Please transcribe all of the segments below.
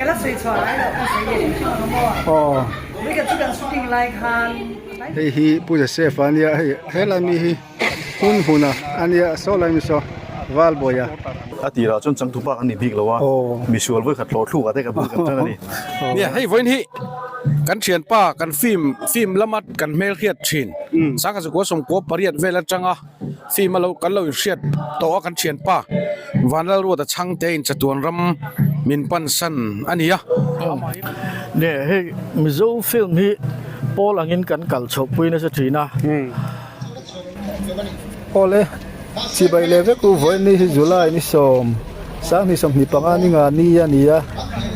给他水出来了，不水也好么？哦，那个这个注定来看。嘿嘿，不是说反正嘿，嘿来咪嘿，混啊，安尼说来咪说，val boya。ตีเราจนจังทุบอันนี้พิกแล้วว่ามีชวนไว้ขัดโลดลูกอะไรกับมือกันจังนี่เนี่ยให้ไว้นี่กันเชียนป้ากันฟิล์มละมัดกันเมลเคียดชินสักสักว่าสมควรปริยัติเวลาจังอ่ะฟิล์มเรากันเราเชียดต่อกันเชียนป้าวันละรู้แต่ช่างเตนจะตัวรำมินปันสันอันนี้อ่ะเนี่ยให้มิโซฟิล์มนี้พอหลังเงินกันกัลชกปุยในสตรีนะพอเลยสิไปเลเวกูวันนี้จุลายนี่สมสักนี่สมนี่ปังอันนี้งานนี้อันนี้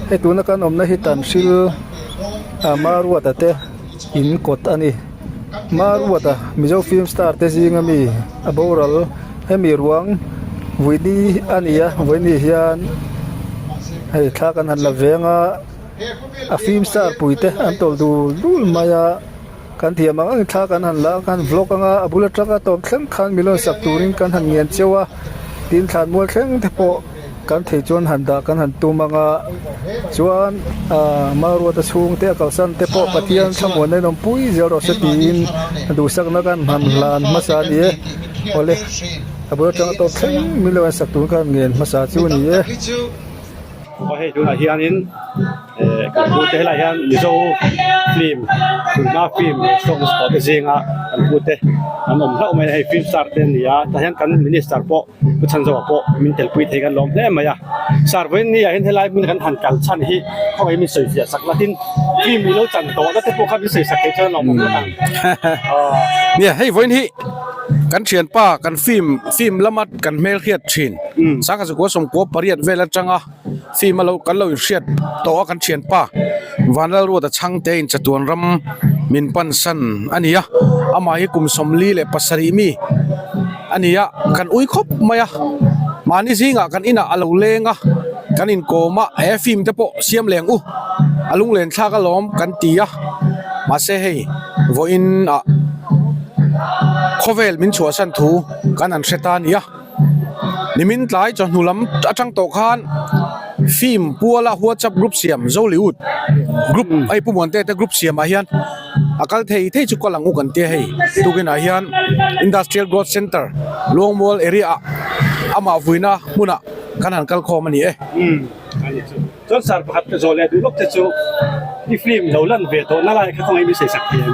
ไอ้ตัวนักการอมนะฮิตันชิลมารู้ว่าแต่อินกดอันนี้มารู้ว่าแต่มิโซฟิล์มสตาร์เตซิงมีอับอรัลให้มีรวงวิดีอันนี้วันนี้ยันให้ข้ากันหันละเวงฟิล์มสตาร์ปุยเตอันตอลดูลุลมายาkan thia mang ang tha kan han la kan vlog anga abula traka to thleng khan milon sak turin kan han ngen chewa tin than mol thleng the po kan thei chon han da kan han tu manga chuan maru ta chung te ka san te po patian thamon nei nom pui zero se tin du sak na kan han lan masa ni ole abula traka to thleng milon sak tur kan ngen masa chu niก็ให้ดูหลายอย่างนี้กับพูดให้หลายอย่างมิโซฟิล์มถึงมาฟิล์มส่งสปอร์ตเองอ่ะกันพูดเตะอันนั้นเราไม่ให้ฟิล์มสตาร์ทนี่อ่ะแต่ยังกันมินิสตาร์โปผู้ชันจะว่าโปมินเทลปุยเทกันล้อมได้ไหมอ่ะสตาร์เวนนี่เห็นให้หลายมินกันหันกันชั้นที่เขาไม่มีสื่อเสียสักละทิ้งฟิล์มมีแล้วจันโตแล้วแต่พวกเขามีสื่อสักเจอเราหมดแล้วเนี่ยให้ไว้นี่กันเชียนป้ากันฟิล์มละมัดกันเมลเคียดชินสักสักว่าสมควรปริยัติเวลาจังอ่ะฟิล์มเรากันเราเชียดต่อกันเชียนป้าวันละรู้แต่ช่างเตนจะตัวรำมินปันสันอันนี้อ่ะอามาให้กุมสมลีและปัสริมีอันนี้อ่ะกันอุ้ยครบไหมอ่ะมานี่สิงอ่ะกันอินะอาลูเลงอ่ะกันอินโกมาฟิล์มเตปเสียมแรงอาลุงเลนท่าก็ล้อมกันตีอ่ะมาเซ่ให้วอินอ่ะKhovel min chua san thu kan an hretan ia nimin tlai chon hulam atang to khan film puala WhatsApp group siam zoliud group ai pu monte te group siam a hian akal thei chu ko langu kan te hei tugin a hian industrial growth center longmall area ama vuina muna kan an kal khom ani ani chu chon sar pakhat te zole du lok te chu i film lo lan ve to na lai kha khong ai mi sei sak hian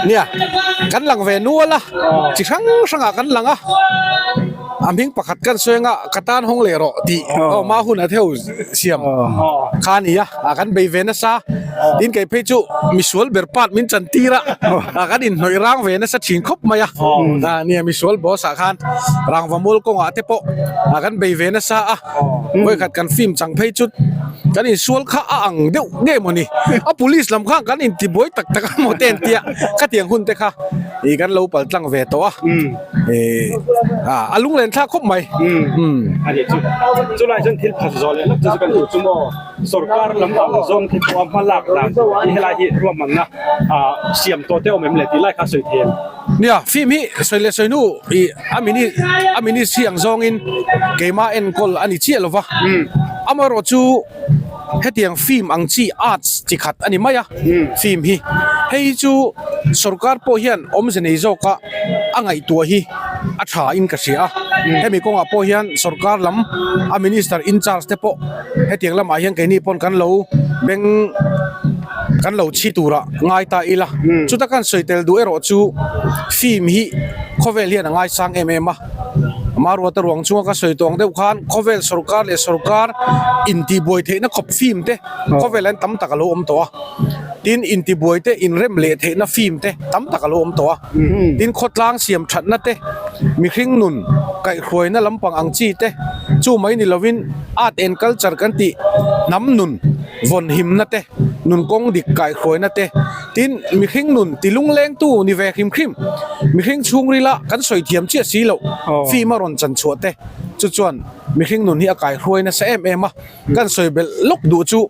เนี่ยกันหลังเวนัวละจิครั้งสังกันหลังพิงประคัดกันสวยงะกระตานห้องเลโรดีมาหุ่นอาเทวเสียมคานี่กันไปเวนัสดินไก่เพจุมิสวลเบอร์ปาดมินจันตีระกันดินหน่วยร่างเวนัสชิงคบมายเนี่ยมิสวลบอสกันร่างวามุลกงอาเทโปกันไปเวนัสไว้ขัดกันฟิล์มจังเพจุกันอินสวลข้าอ่างเดี๋ยวเงี้ยมันนี่police ลำข้างกันอินติบอยตักโมเตนเตียข้าเตียงหุ่นเตะค่ะอีกันเราเปิดตั้งเวตัวลุงเลนท่าคบไหมอันนี้จุดไรจนทิลพัสโซเลยแล้วจะกันอยู่จุโมสรการลำบากจนที่ความพลักหลังที่ให้ที่รวมมันนะเสียมตัวเต้าเหมือนเลยที่ไล่ข้าสวยเทียนเนี่ยฟิล์มนี้สวยเลยสวยนู่อามินี่เสียงซองอินเกมาเอ็นกอลอันนี้เชี่ยหรอวะมารอจูให้เตียงฟิล์มอังจีอาร์ตจิขัดอันนี้ไม่ฟิล์มฮีให้จูสรการโปเฮียนอมเสนโจกะอังไอตัวฮีอัฐาอินกษีให้มีกงอาโปเฮียนสรการลำมินิสเตอร์อินชาร์สเตปให้เตียงลำอาเฮียนแกนี่ปนกันเราเบงกันเราชีตูระง่ายตาอีละจุดตะกันสวยเตลดูเอโรจูฟิล์มฮีข้อเวลียนง่ายสังมารัวตรวงช่วงก็สวยตรงเดียวกันข้อเวลสรุการเลยสรุการอินทิบวยเทนะขบฟิล์มเตข้อเวลนั้นตั้มตะกะโลอมตัวดินอินทิบวยเตอินเรมเลเทนะฟิล์มเตตั้มตะกะโลอมตัวดินขดล้างเสียมฉัดนะเตมีคริ่งนุนไก่ครวยนะลำปังอังจีเตจู่ไม่นิลวินอาร์ตแอนด์คัลเจอร์กันติน้ำนุนวนหิมนะเตนุนกงดิกไก่ครวยนะเตดินมีคริ่งนุนติลุงเล้งตู้นิเวคริมมีคริ่งชุงรีละกันสวยเทียมเชี่ยสีเหลาฟิล์มรอนจันชัวเตจุดจวนมีคริ่งนุนที่อากาศครวยนะเซมกันสวยเบลลุกดูจู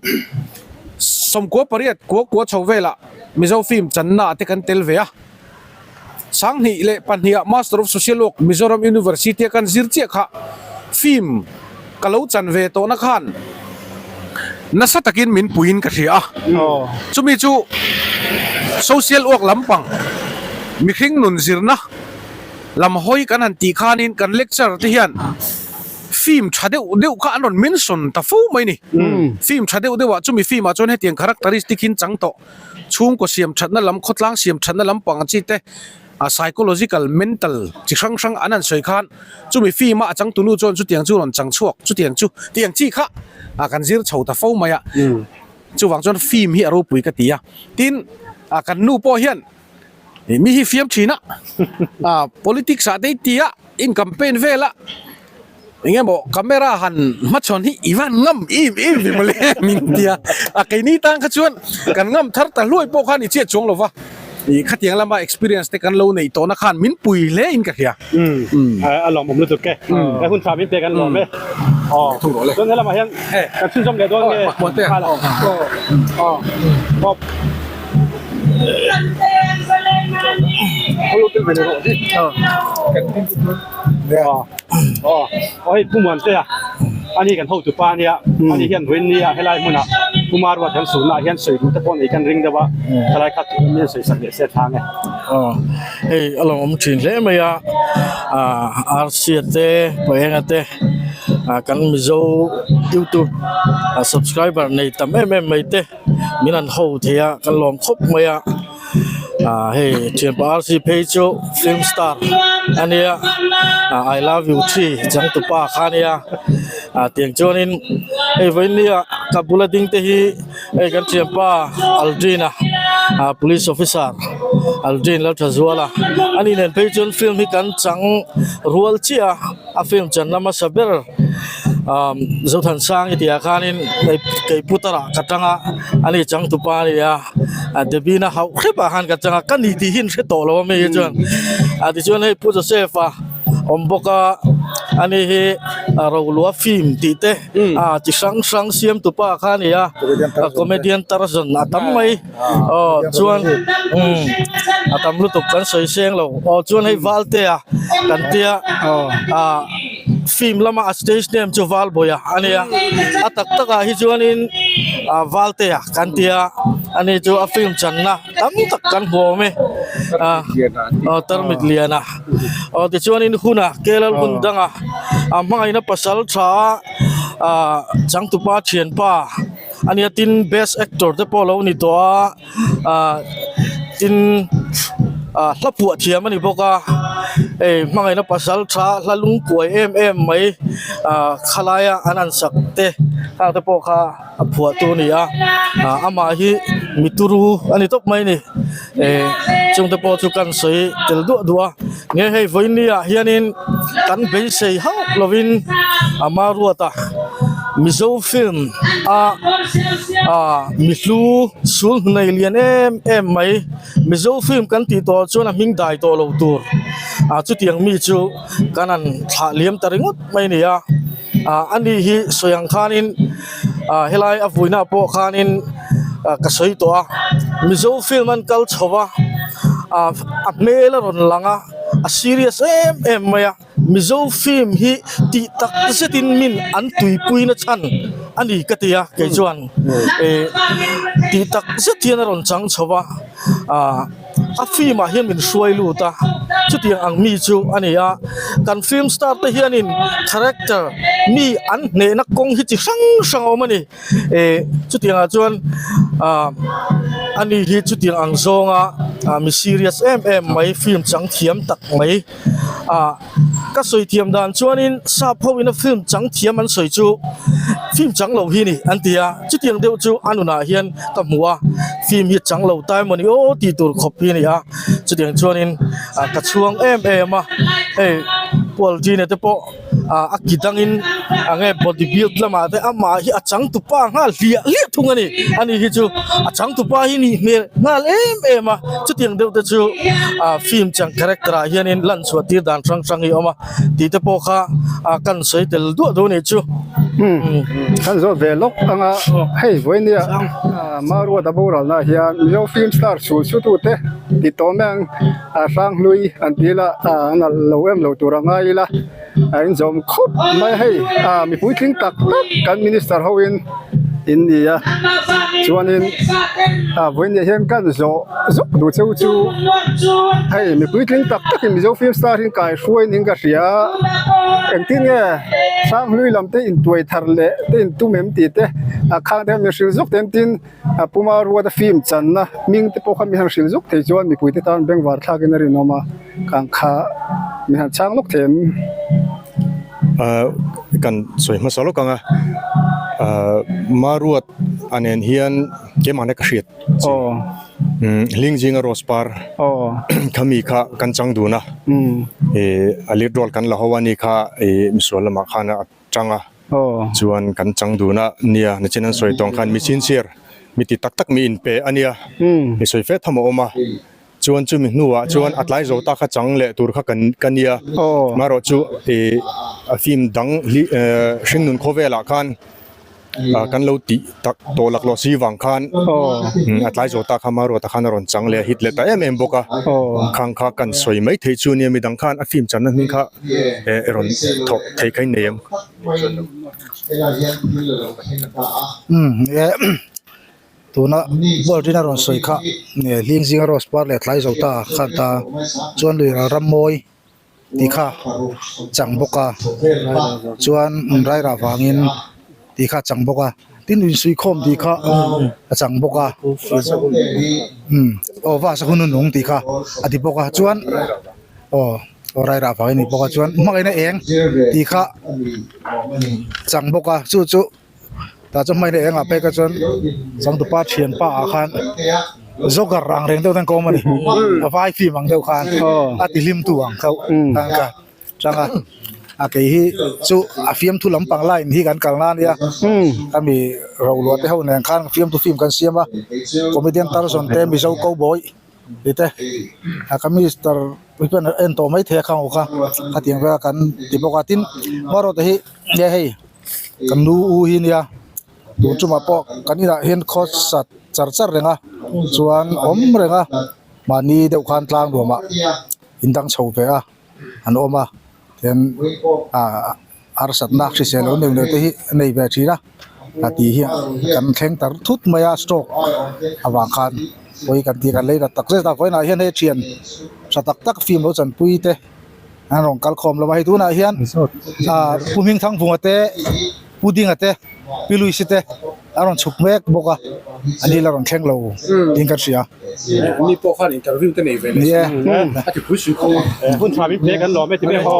สมกัวปริยัติกัวชาวเวละมิโซฟิล์มจันนาเตกันเตลเวียสังหิเลปัญญา Master of Social Work Mizoram University กันซิร์เจียค่ะฟิล์ม ka lo chan ve to na khan na sa takin min puin ka thia chumi chu social work lampang mi khring nun zirna lam hoi kan han ti khanin kan lecture ti hian film thadeu kha anon mention ta fu mai ni film thadeu dewa chumi film a chon he tiang characteristic hin changto chung ko siam thatna lam khotlang siam thatna lam pang chi te a psychological mental chi sang anan soi khan chumi film a chang tunu chon chu tiang chu ron chang chuak chu tiang chi kha a kan zir chho ta fu mai a chu wang chon film hi aro pui ka tia tin a kan nu po hian mi hi film china politics a dei tia in campaign vela ingem bo camera han ma chon hi iwan ngam vi male min tia a kai ni tang kha chuan kan ngam thar ta loi po khan i che chong lo wa i khatiang lama experience te kan lo nei to na khan min pui le in ka khia ลองผมรู้สึกแกแล้วคุณสามีเตะกันหรอไหมถูกเลยจนนั้นเรามาเห็นกันชื่นชมเด็ดด้วยไงหมดเตะเขารู้เป็นไปได้หรอผู้มันเตะอันนี้กันเท่าจุดป้าเนี่ยอันนี้เห็นเว้นเนี่ยให้ไล่มันอ่ะผู้มาว่าทั้งศูนย์น่ะเห็นสวยดูแต่พอนี้กันริงแต่ว่าอะไรคัดเนี่ยสวยสักเสียทางไงเฮ้ยอลองผมชินเลยมั้ยRCT ไปเองแต่กันมิโซ YouTube subscriber ในตำไม่เตมินันโฮเทียกันลองคบมั้ยเฮ้ยเชียร์ RC page film star อันนี้I love you 3จังตุปาคานี่เตียงจอนินเฮ้ยวันนี้กับบุลดิ้งเตฮีเฮ้ยกันเชียร์ป้าอัลดีนะpolice officer อัลดีนแล้วจะจัวละอันนี้เนี่ย page film ที่กันจังรัวเชียฟิล์มจันนามาสับเบอร์จุดทันสร้างที่อาคารนี้ในเกี่ยวพุทธะกัจจังอันนี้จังตุปานี่เดบินะเขาแค่บาหันกัจจังกันนี่ที่หินเสตอแล้วไม่จวนที่จวนให้ผู้จะเซฟอมบอกอันนี้เราลัวฟิล์มติเตที่สังเสียมตุปาคานี่คอมเมดี้ตาร์ซันทำไมจวนทำรู้ตุกันสวยเสียงเราจวนให้วาลเตียกันเตียฟิล์มละมาสเตจเนี่ยจูวาลบอยอันนี้ตักฮิจวนินวาลเตียกันเตียอันนี้จูฟิล์มจันนะตั้มตักกันหัวไหมตร์มิดเลียนะที่จวนินคุณเกลล์คุณดังมาอินะปัสสาวะช้าจังตุปาเชียนป้าอันนี้ติน best actor เตปอลเอานี่ตัวตินลับหัวเทียมันนี่บอกว่ามาไงนะปัสสาวะช้าละลุงกวยไหมขลายอันนั้นสักเตะข้างเตปอค่ะผัวตัวนี้อามาฮิมิตุรูอันนี้ตบไหมนี่จงเตปอจุกันสวยเตลดัวเนี่ยให้วันนี้เฮียนินกันไปเสียห้าลวินมารัวตามิโซฟิล์มมิลูสูงในเลียนไหมมิโซฟิล์มกันตีตัวจวนมิงได้ตัวเราตัวจุดยังมีจูกันนั้นถ่ายเลี้ยมตะริงดไม่เนี่ยอันนี้ฮิสวยงคานินเฮลัยอฟุยนาโปคานินกระสวยตัวมิโซฟิล์มมันกัลชวะเมลรอนลังseriousไหมมิโซฟิล์มฮิติตักเสตินมินอันตุยปุยนัชันอันนี้ก็ตีเกจวนติตักเสตินรอนจังชวะฟิล์มเห็นเป็นสวยลูตาจุดยังมีจูอันนี้การฟิล์มสตาร์ทเฮียนินคาแรคเตอร์มีอันเนนักกงฮิจิสังเอามันนี่จุดยังจวนอันนี้ฮิจุดยังซงมี serious ไหมฟิล์มจังเทียมตักไหมก็สวยเทียมด้านจวนนี้ทราบเพราะว่าฟิล์มจังเทียมมันสวยจูฟิล์มจังเหล่าฮีนี่อันเดียจุดยังเดียวจูอันนู้นเฮียนกับหัวฟิล์มฮิจังเหล่าใต้มันนี่โอ้ตีตัวขบฮีนี่จุดยังจวนนี้กระช่วงพอลจีเนี่ยแต่พอกิดังอินบอดี้บิลด์ละมาแต่มาฮิจังตุปางาเลี้ยทุ่งอันนี้ฮิจูจังตุปาฮินี่เมียงามาจุดยังเดียวแต่จูฟิล์มจังคาแรคเตอร์เฮียนินลันสวัสดีด่านสังฮิออกมาตีแต่พอค่ะกันสวยเตลดูนี่จูคันโซเวลกให้วันนี้ มารัวตะบูรัลนะเฮียมิโอฟิล์มสตาร์สุดๆเตติโตแมงสร้างลุยอันที่ละนั่นเราเล่าตัวรังไงละอินจอมคบไม่ให้มีผู้ทิ้งตักกันมินิสเตอร์เฮาอินเดียชวนอินวันนี้เห็นกันโจดูเจ้าจูให้มีผู้ทิ้งตักมิโอฟิล์มสตาร์ทิ้งกายช่วยนิ่งกระเสียเอ็งที่เนี่ยสร้างลุยลำเตอินตัวทาร์เล่เตอินตุ้มเอ็มตีเตข้างเดียวมีสิ่งจุกเต็มทินปูมารัวตะฟิล์มจันนะมิงเตปโอคามีหันสิ่งจุกเตจวนมีผู้ที่ตานเบ่งวาร์ทากินรีนอมากังขามีหันช่างลูกเต็มกันสวยมาสโลกังมารวดอันเฮียนเกมันกระเสียดลิงจิงอโรสปาร์ขมีค่ะกันจังดูนะอลิดรอลกันละฮวานี่ค่ะมิสวลมาขานจังจวนกันจังดูนะเนี่ยในเช่นนั้นสวยตรงกันมีชินเชียร์มีติตักมีอินเปอันเนี้ยมีสวยเฟสทำออกมาจวนจุมินัวจวนอัตไลโซตาขจังเละตัวข้ากันเนียมารอจูฟิล์มดังชิงนุนโคเวล่ากันกันเราติตักโตหลักลอสีวังกันอัตไลโซตาขามารอตาขานรอนจังเละฮิตเละแต่เอ็มบกะข้างข้ากันสวยไม่เทจูเนี่ยมีดังกันฟิล์มจันนั้นนี่ค่ะรอนทอกเทใครเนียมตัวน่ะบอลที่น่ารอนสวยค่ะเนี่ยลิงซิงอโรสปาร์เล็ตไลโซตาขันตาจวนลุยรำมวยตีค่ะจังบกะจวนไรราฟังอินตีค่ะจังบกะตินวินสุยคอมตีค่ะจังบกะโอ้ว่าสักคนนุ่งตีค่ะอดีบกะจวนโอ้ไรราฟังอินบกะจวนมักไอ้นั่นเองตีค่ะจังบกะจู่แต่จะไม่ได้เองไปก็จนสังตุปาเชียนป้าอาคารจกรังเร่งเท่านั้นก็มันไฟฟิล์มของเท่ากันอาติลิมตัวของเขาทางการจังอ่ะอาเกยจู่ฟิล์มทุลำปังไล่ที่กันกลางล้านเนี่ยถ้ามีเราลวดที่เขาแนงข้างฟิล์มทุฟิล์มกันเสียมาคอมเมดี้ตาร์สอนเต็มมีเจ้าเก้าบอยดิเต้ก็มีสตาร์วิเป็นเอ็นโตไม่เทข้างหัวข้าขัดยังเวลากันที่ปกติมารถที่เนี่ยให้กันดูหินเนี่ยดูจุมาปอกกันนี่ละเห็นคอสัตจัดเรงส่วนเรงมานี่เดี๋ยวคันกลางดูมาอินดังโชว์ไปอันมาเห็นอาร์สัตนักที่เสียแล้วเนี่ยที่ในแบบนี้นะตีเหี้ยกันแข่งตัดทุดมายาสโตรกวางคันไปกันที่กันเลยตักเสียตักไว้นะเห็นให้เชียนสตักฟิล์มรถจันปุยเตะอันรองกัลคอมเราไปดูนะเห็นผู้มิงทั้งพวงเตะผู้ดิ้งเตะพิลุยสิเตอารอนฉุกเมกบอกว่าอันนี้เราลองแข่งเราดิงกันเสียนี่พวกเขาอินเตอร์วิวตั้งในเวทีอาจจะพูดสุดคุณทราบิเพกันรอไม่ถึงไม่พอ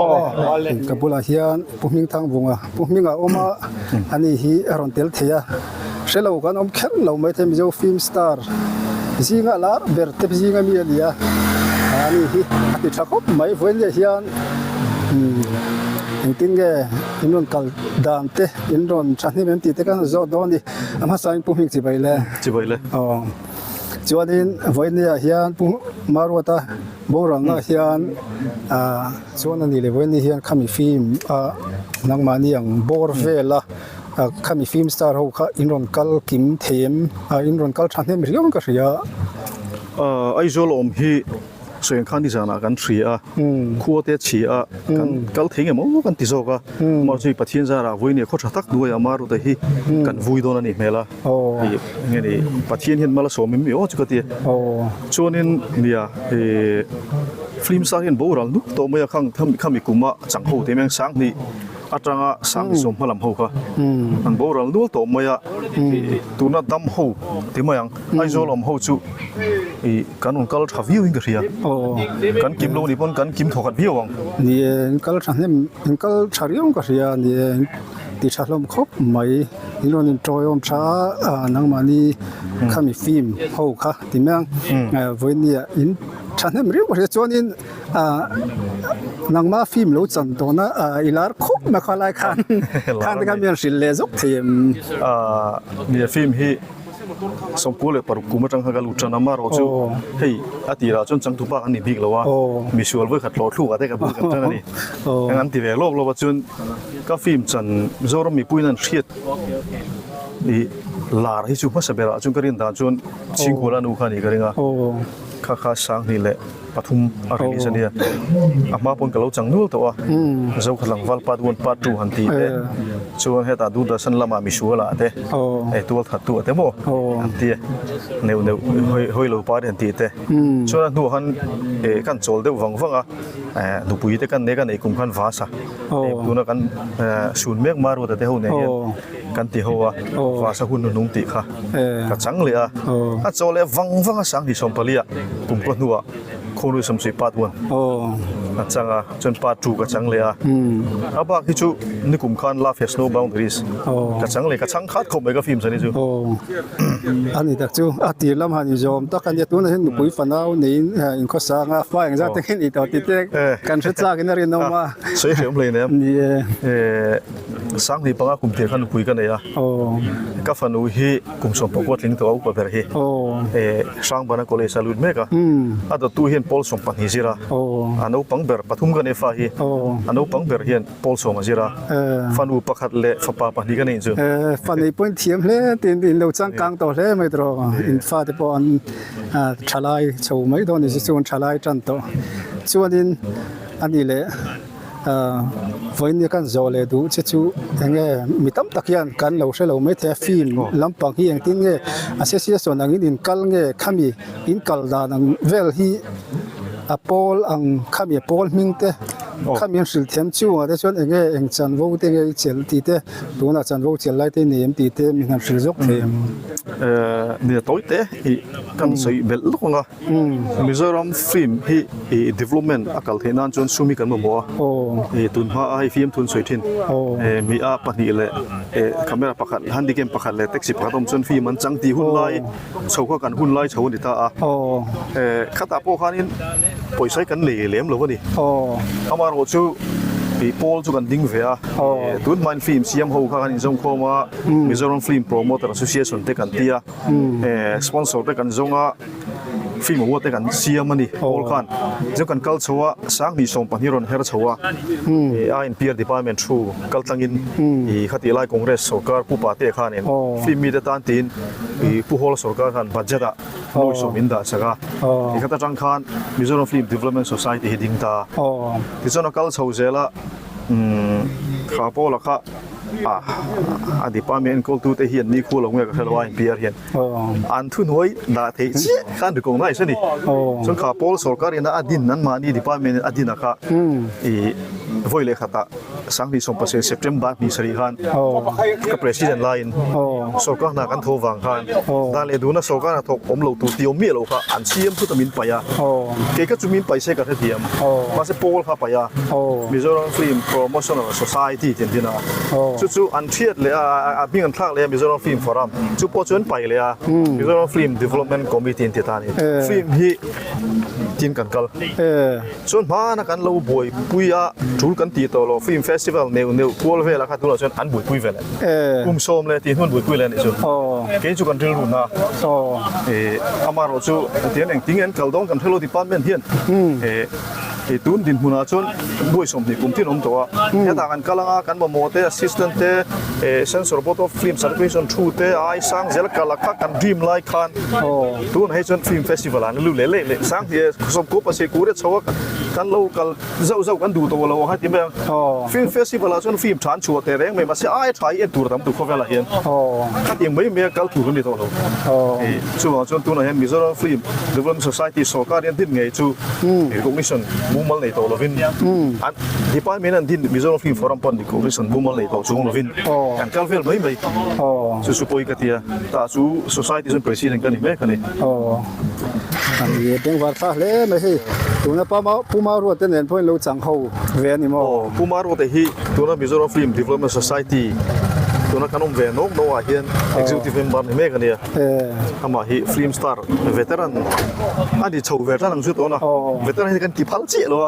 กับบุลาเฮียนผู้มิงทางวงผู้มิงออกมาอันนี้ฮีอารอนเตลเทียเชลเรากันแข่งเราไม่ถึงมีเจ้าฟิล์มสตาร์ซิงาลาเบิร์ตซิงามีอะไรอันนี้ฮีติดชักบไม่เว้นเฮียนจริงๆอินโดนกัลดานเตอินโดนชาติเมืองตีเตกันจอดอนดิอามาสายผู้มิงจีบไปเลยจวนอินวันนี้เฮียนผู้มารัวตาบงรังเฮียนจวนนี้เลยวันนี้เฮียนขามีฟิล์มนักมานี่อย่างบอร์เวล่าขามีฟิล์มสตาร์เขาค่ะอินโดนกัลกิมเทมอินโดนกัลชาติเมืองเรียกมันก็เสียไอโซลอมฮีส่วนข้างที่จะนักกันเสียขั้วเตะเสียกันกัลทิ้งมั้งกันติดโซกะมาช่วยปะเทียนจาระวันนี้เขาจะตักด้วยมารู้แต่ฮีกันวุ้ยโดนนี่เมล่านี่นี่ปะเทียนเห็นมาละสมิมีโอ้จุกตีชวนนี่เนี่ยฟิล์มสร้างเห็นโบราณนุ๊กตัวเมื่อข้างข้ามีกุมะสังหูเต็มยังสังนี่อาจารย์สังสมพลังหูค่ะอันโบราณนุ๊กตัวเมื่อตัวนั้นดำหูเต็มยังไอโซลอมหูจูกันอุ่นกัลทับวิวอิงกระเทียกันกิมโลนี่ปนกันกิมถกัดวิววังนี่กัลทับนี่กัลชาริองกระเทียนี่ติดชาลมครบไม่นี่เราเนี่ยจอยอมช้านังมานี่ข้ามีฟิล์มหูค่ะที่เมืองวันนี้อินฉันเห็นเรื่องว่าจวนอินนังมาฟิล์มรู้จันตัวนะอีลาร์คบมาขอไล่คันที่กันมีสิ่งเลวสุดที่เนี่ยฟิล์มฮีสมบูรณ์เลยปรุกุมจังหากลุจันนามาโรจูเฮ้ยอาทิตย์ละจนจังทุบอันนี้บิ๊กแล้ววะมีชัวร์เวิร์ขัดโหลดลูกอะไรกับบุกกันจังนี่งั้นที่เวลโลบจนก็ฟิล์มจันโซรมีปุ้ยนั่นเชียดนี่ lar hi chu ma sabera chung karin da chun chingkola nu khani karinga โอ้ kha sang ni le pathum ari sania ama pon kalo changnul to a zo khalang wal pat won pat tu han ti te chuan heta du da san lama mi shuala te โอ้ e tual that tu te mo an ti neu hoi lo pa den ti te chuan nu han e kan chol de wang wanga nu pui te kan ne kan e kum khan va sa e tu na kan sun mek maru te ho ne kan ti ho wa va sa hun nu ti kha ka chang le a chole wang wanga sang hi som palia kum ko nu a khonu som si pat won โอ้ changa chon pat tu ka chang le a aba ki chu ni kum khan la face no boundaries ka chang le ka chang khat khom me ka film sani chu โอ้อันนี้ตักจูอาตีลำหันยอมตักกันยตุนเห็นปุ๋ยฝันเอานี่อินข้อสางฟ้าอย่างจะเห็นอีตอติเตกันชุดซากันเรียนน้องมา สวยเสียมเลยเนี่ย นี่ sang ni panga kum te khan pui ka ne ya โอ้ ka fanu hi kum som pokot ling to au pa ber hi โอ้ sang bana college salute me ka ada tu hian pol som pan hi zira โอ้ ano pang ber pathum ka ne fa hi โอ้ ano pang ber hian pol som zira fanu pakhat le fa pa pa ni ka ne chu ฝันในปุ่นเทียมเลยตีนเราจังกลางต่อเลยไม่ตรออินฟ้าที่ปอนชลายโชว์ไม่โดนนี่ส่วนชลายจันโตส่วนนี้อันนี้เลยวันนี้กันโจเลยดูจะชูยังไงมีตั้มตะเกียนกันเราใช้เราไม่แท้ฟิล์มลำปังที่ยังทิ้งเงี้ยอาเซียส่วนนั้นอินกัลเงี้ยขมีอินกัลดานังเวลที่ปอลอังขมีปอลมิงเตขมีสิลเทียมชูอ่ะแต่ส่วนยังไงเองจันวูเตงเจลตีเตตัวน่ะจันวูเจลไลเตเนียมตีเตมีงานสิลจกเทียมเนี่ยตัวเตhi kan sei bel lukonga Mizoram film hi development akal thenan chon sumi kan mo โอ้ tun ha ai film tun soithin mi a pani le camera pakhat handicam pakhat le taxi pakhatom chon film an changti hun lai chhokha kan hun lai chhon ta a โอ้ khata po khanin poisai kan le lem lo ni โอ้ amar ho chu people chu kan ding ve a tun man film siam ho kha kan jong khoma Mizoram Film Promoter Association te kan tia sponsor te kan zonga film award te kan siam ani all khan jo kan kal chowa sang ni som paniron her chowa a in peer department through kal tangin I khati lai congress sarkar pu pa te khan en film mi de tan tin pu hol sarkar khan budget a noi som inda saga I khata tang khan Mizoram Film Development Society heading ta โอ้ ti chona kal chho zela kha po la kha a department kol tu te hian ni khu lo nge ka khelwa in peer hian โอ้ an thun hoi da the chi khan de kong nai sani โอ้ chon kha pol sarkar ina adin nan ma ni department adin kha I voile khata sangni som pase September ni sari khan ka president line โอ้ sarkar na kan tho wang khan da le du na sarkar na thok om lo tu tiom mi lo kha an siam thu tamin pa ya โอ้ ke ka chumin paise ka thiam ma se pol kha pa ya โอ้ Mizoram Film Promotional Society tin dina chu an thiat le a bing an thak le Mizoram Film Forum chu po chon pai le a Mizoram Film Development Committee tin ta ni film hi tin kan kal เออ chon ma na kan lo boy puya thul kan ti to lo film festival neu kwol ve la kha tu lo chon an bui pui ve le เออ som le tin hun bui pui le ni chu โอ้ ke chu kan thil ru na โอ้ amaro chu tian eng ting en kaldong kan thelo department hian tun din huna chon boi som ni kum tin om to a heta kan kalanga kan mo mote assistant te sensor photo film circulation through te ai sang zel kala kha kan dream like khan โอ้ tun hai chon film festival an lu le sang ye som ko pa se kure chawa kan local zau kan du to lo ha ti me โอ้ film festival a chon film than chu te reng me ma se ai thai e tur dam tu khowela hian โอ้ khat ing mai me kal tur ni to lo โอ้ chu chon tun a hian Mizoram Film Development Society sarkar yan din ngai chu recognition bumal nei to lovin an department an din Mizoram Film Forum pon recognition bumal nei to chu lovin kan kal vel mai โอ้ su poi ka tia ta chu society sun president kan me kan ni โอ้อันนี้เป็นวัดฟ้าเลยไม่ใช่ตัวนั้นป้ามารู้แต่เนี่ยพวกเราจังเขาเวียนนี่มั้ง pumar ro te hi tu na Mizoram Film Development Society tu na kanom ve nok no a hian executive member ni me kan ni เออ ama hi film star veteran ani chho veteran ang chu to na veteran hi kan ki phal chi lo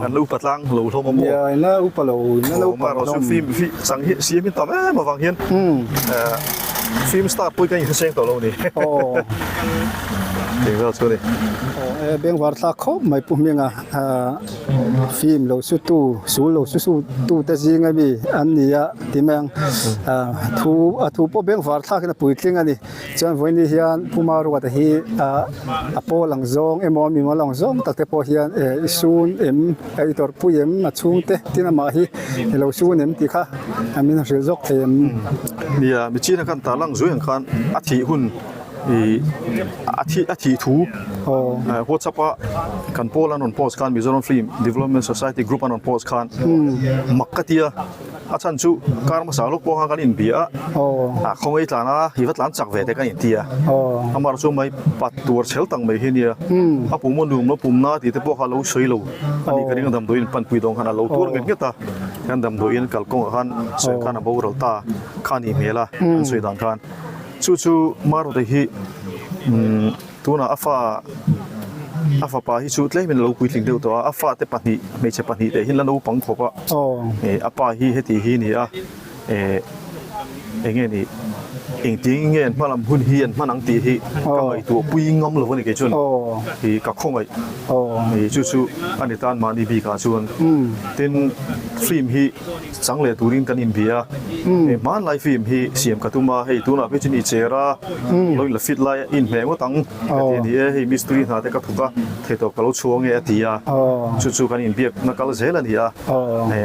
kan lu patlang lo thom mo เดี๋ยวนั่นอุปโลนั่นอุป ma โล ro su film sang hi si mi ta ma wang hian film star poi kan hi seng to lo ni ถึงแล้วช่วงนี้ เบงวาร์ตาคบไม่ปุ่มยังฟิล์มเราสุตู้สูเราสุตู้แต่จริงไงบีอันนี้ที่แมงทูปเบงวาร์ตากันปุ๋ยทิ้งอันนี้จนวันนี้เฮียนผู้มารู้ว่าแต่ฮีปอหลังซองมอมีมาหลังซองแต่แต่พอเฮียนซูนตัวผู้เอ็มมาชูเตที่นั่นมาฮีเราซูนที่ค่ะอันนี้เราจกเต็มเนี่ยมีจีนกันตาลังจุยกันอาทิหุ่นอาทิทูโฮสปะกันโพลันนโพสกันมิโซรัมฟิล์ม Development Society Group นโพสกันมักกะเตียอาจารย์ชูการมาสาวลูกโป่งกันอินเบียคงไอ้ตานะฮิวัตลันจักเวทกันอินเดียอามาชูไม่ปัดตัวเชลตังไม่เห็นเนี่ยอาปุ่มมันดูมันปุ่มน่าที่จะพวกเขาสวยลูอันนี้ก็เรื่องดำโดยปันปุยดงกันเราตัวเงินก็ตากันดำโดยกัลกงกันสวยกันบ่าวเราตาขันอีเมล่ะสวยดังกันชูมารู้ได้ฮีตัวน่ะอาฟ้าปาฮิชุดเลยมันเราคุยถึงเดียวตัวอาฟ้าแต่ปัจจุไม่ใช่ปัจจุแต่หินแล้วเราปังขบอาปาฮิเฮติฮินี่เงี้ยนี่เองจริงเงี้ยมาลำหุ่นเฮียนมาหนังตีฮีก็ไอตัวปุยงอมเลยวันนี้เกจวนที่กับคงไอชูอันนี้ตานมาดีบีกาชวนเป็นฟิล์มฮีสังเลตูรินกันอินเบียมาไลฟิล์มฮีเสียมกระตุ้มาให้ตัวน่ะเป็นชนิดเจราลอยละฟิตไลอินแหงว่าตั้งที่นี่ให้มิสตรีน่ะแต่ก็ถูกก็เทตกเราช่วงเงี้ยตีชูกันอินเบียนักการเซลันนี่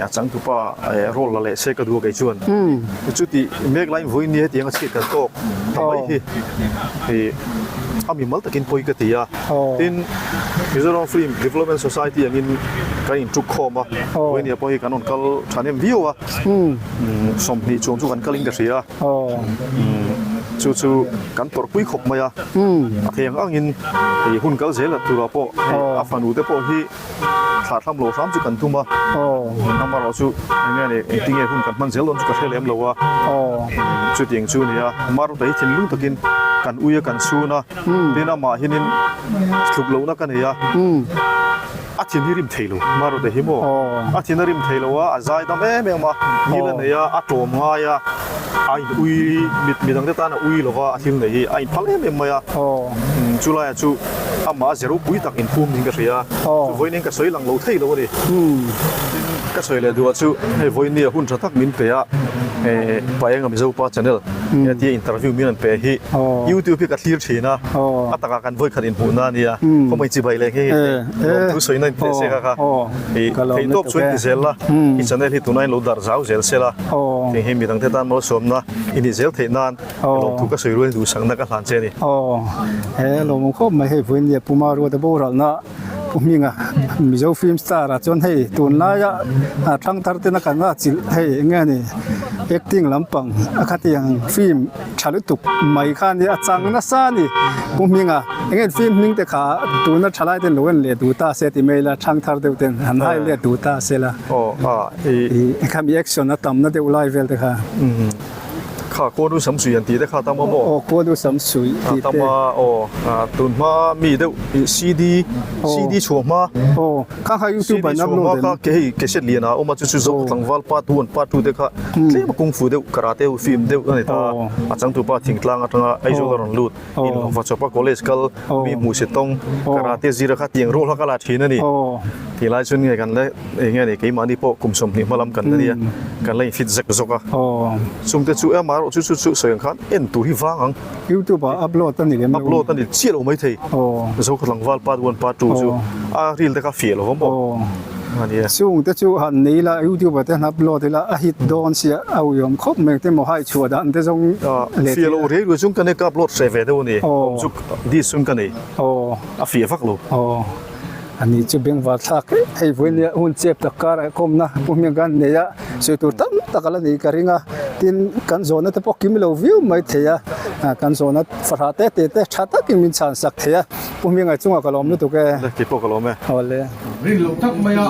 อาจังตุปะโรลละเละเสกดูเกจวนชุดที่เมกไลน์วิ่งนี่ที่ยังสกิดกันโตทำไมที่อามีมัลตะกินปอยกติยาที่มิโซรัมฟิล์ม Development Society อย่างนี้การอินทุกข้อมาวันนี้ปอยกันนนกัลชาเนมวิวสมนิจงจุกันกัลิงกระเสียชูกันตัวปุยขบมาเทียงอ่างอินหุ่นกัลเซลตัวเราปออาฟันูเตปอที่ขาดทำโลซ้ำจุกันทุ่มมาทำมาเราชูอย่างเงี้ยเนี่ยที่เงี้ยหุ่นกันมันเซลล์จุกันเทเลมเราว่าชุดอย่างชูเนี่ยมาเราไปที่ลุงตะกินกันอุยกันชูนะที่น่ามาเห็นสุกเหล่านักกันเนี่ยอาทิตย์นี้ริมเทลมาเราได้เห็นมั้งอาทิตย์นี้ริมเทลว่าอาใจตั้งเมื่อมานี่เลยเนี่ยอาโตมายาไอ้อุยมีตั้งแต่ตอนอุยหรอว่าอาทิตย์นี้ไอ้พังเมื่อมาจุลายจูอามาเจรุปุยตักอินฟูมิงกันเสียจูวันนี้ก็สวยหลังเราเทลว่าดิก็สวยเลยดูว่าจูไอ้วันนี้หุ่นจะตักมินเปียไปยังมิโซปาชาแนลเนี่ยที่อินเตอร์วิวมินเปียที่ยูทูบพี่ก็คลีร์ชีนะอัตราการวิ่งขัดอินฟูน่าเนี่ยเขาไม่จีบเลยแค่ดูสวยนั่นเสียค่ะที่ท็อปสวยที่เซลล่ะอินชาแนลที่ตัวนั้นเราดาร์จ้าวเซลเซล่ะที่เห็นมีตั้งแต่ตอนมาสวมนะอินดิเซลเทนานเราถูกก็สวยด้วยดูสังนักการเจนี่เราไม่คบไม่ให้เพื่อนเนี่ยผู้มารู้แต่โบราณนะผมมีมิโซฟิล์มสตาร์จนให้ตัวน้ายทั้งทาร์เตนักการว่าจิให้เงี้ยนี่acting ลำปังอาคาที่ยังฟิล์มชาลุตุกไม่ข้านี่จังนัสซานี่ผมมีเงี้ยฟิล์มนิ่งแต่ขาตัวนั้นชาลายเต็นล้วนเลยดูตาเซติเมล่าทั้งทาร์เตเต็นหันให้เลยดูตาเซล่าข้ามีแอคชั่นนะตั้มนั่นเดี๋ยวไลฟ์เวลเดค่ะข้าโคดูสัมสุยันตีได้ข้าตั้งมาโมโคดูสัมสุยตั้งมาตุนมามีเดียวซีดีชัวมาข้าให้ยูทูบไปนับโหลดข้าเกษตรเลียนะมาจู่ๆจะตั้งวัลปาร์ทูเด็กข้าเลี้ยงกุ้งฟูเด็กคาราเต้ฟิล์มเด็กนี่ตาอาจารย์ตัวป้าทิ้งกลางอาจารย์ไอโจการลุดอินวัชปะคอลเลจกัลมีมูสิตงคาราเต้จีระข้าเตียงโรลข้าลาทีนั่นนี่ที่ไล่ชนกันกันเลยเงี้ยนี่กี่มันนี่พอคุมสมนี่มาลำกันนั่นนี่กันเลยฟิตซักซอกสมเด็จจู่มาจู่สวยขันเอ็นตัวที่ฟังยูทูบอัพโหลดตั้งนี่อัพโหลดตั้งนี่เชี่ยวไม่ทีจะกำลังวัลปาร์ปาร์ทูจู่รีลแต่ก็เฟียร์หรอผมบอกช่วงแต่จู่หันนี้ละยูทูบแต่อัพโหลดละฮิตโดนเสียเอายอมครบเมื่อที่มาให้ชัวร์ดันแต่จงเฟียร์เราเรียกว่าจุงกันเนี่ยก็อัพโหลดเซฟเวอร์นี่จุกดีสุงกันนี่เฟียร์ฟักลูอันนี้จะเป็นวัดสักให้วันนี้หุ่นเจ็บตะการคมนะผมยังกันเนี่ยสุดตัวตั้งตะการนี่การิงอ่ะที่กันโซนนั้นแต่พอคิมเราวิวไม่เทียกันโซนนั้นฝรั่งเตะชัดกิมินชันสักเทียผมยังไงจุงกะลอมนี่ตัวแกกี่พวกกะลอมไหมเอาเลยริ้นลงทักไม่อะ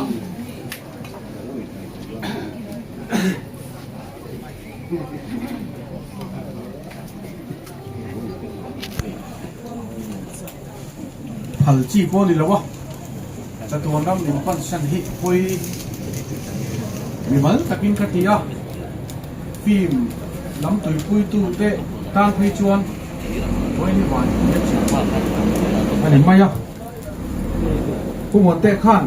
หันจีบนี่แล้ววะจะตัวน้ำดินปั้นสันหิปุยมีมันตะกินกะทิอ่ะฟิล์มน้ำตุยปุยตู้เตะตางคุยชวนปุยนี่หวานเยอะชิบะ อันนี้ไม่ยะผู้หมวดเตะข้าน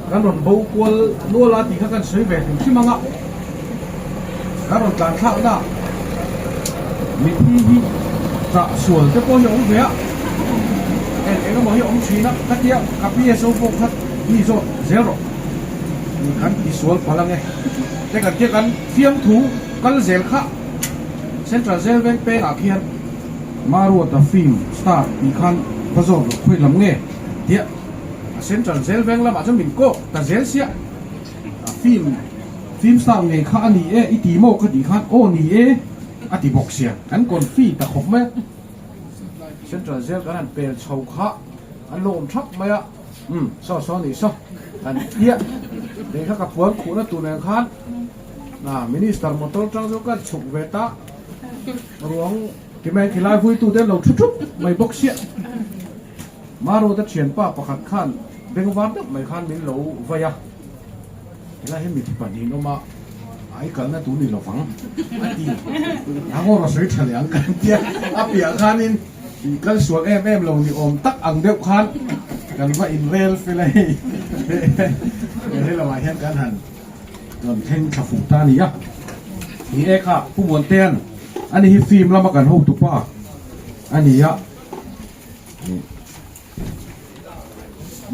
กันรอนเบากวลลัวลาตีข้ากันสวยแบบถึงที่มังอ่ะกันรอนการข้าวหน้ามีที่จะส่วนจะปนยองเสียเอ็งก็บอกให้องชีนะตัดเดียวกับพี่โซโฟกัสนี่โซเซโร่มีกันที่ส่วนพลังไงแต่กันเกี่ยกันเฟียงถูกันเซลข้าเซ็นทรัลเซลเวนเป้งอาเคียนมารัวตาฟิล์มสตาร์อีคันผสมคุยลำเงี้ยเดียเซ็นทรัลเซลเวนละมาจะมินโก้แต่เซลเซียฟิล์มสตาร์เงี้ยข้าอันนี้อีตีโมก็ดีคันโอ้นี่อติบอกเสียอันก่อนฟีตะขบไหมเซ็นทรัลเซลกันนั่นเป็นชาวข้าอันลมชักไหมอ่ะซ้อนี่ซ้ออันเดียเด็กข้ากับพวกคุณนั่นตัวหนึ่งคันมินิสตาร์มอเตอร์จังจุกันฉุกเวต้ารวงที่แม่ที่ไล่คุยตัวเดินเราชุบไม่บอกเสียมารู้แต่เชียนป้าประคัดขันเบงวันไม่ขันมินเราไว้อะที่ไล่ให้มีที่ปันนี้ก็มาไอ้กันนั่นตัวนี้เราฟังไอ้ที่ยังว่าเราสวยเฉลียงกันเดียอาเปียขันนี่กันสวนเอ็มลงนี่อมตักอังเดียวขันกันว่าอินเวลไปเลยให้เรามาเห็นกันหันตอนเพ่งขับฝูงตานี่อ่ะนี่เองค่ะผู้หมวดเตียนอันนี้ฟิล์มแล้วมากันหกตุป้าอันนี้อ่ะ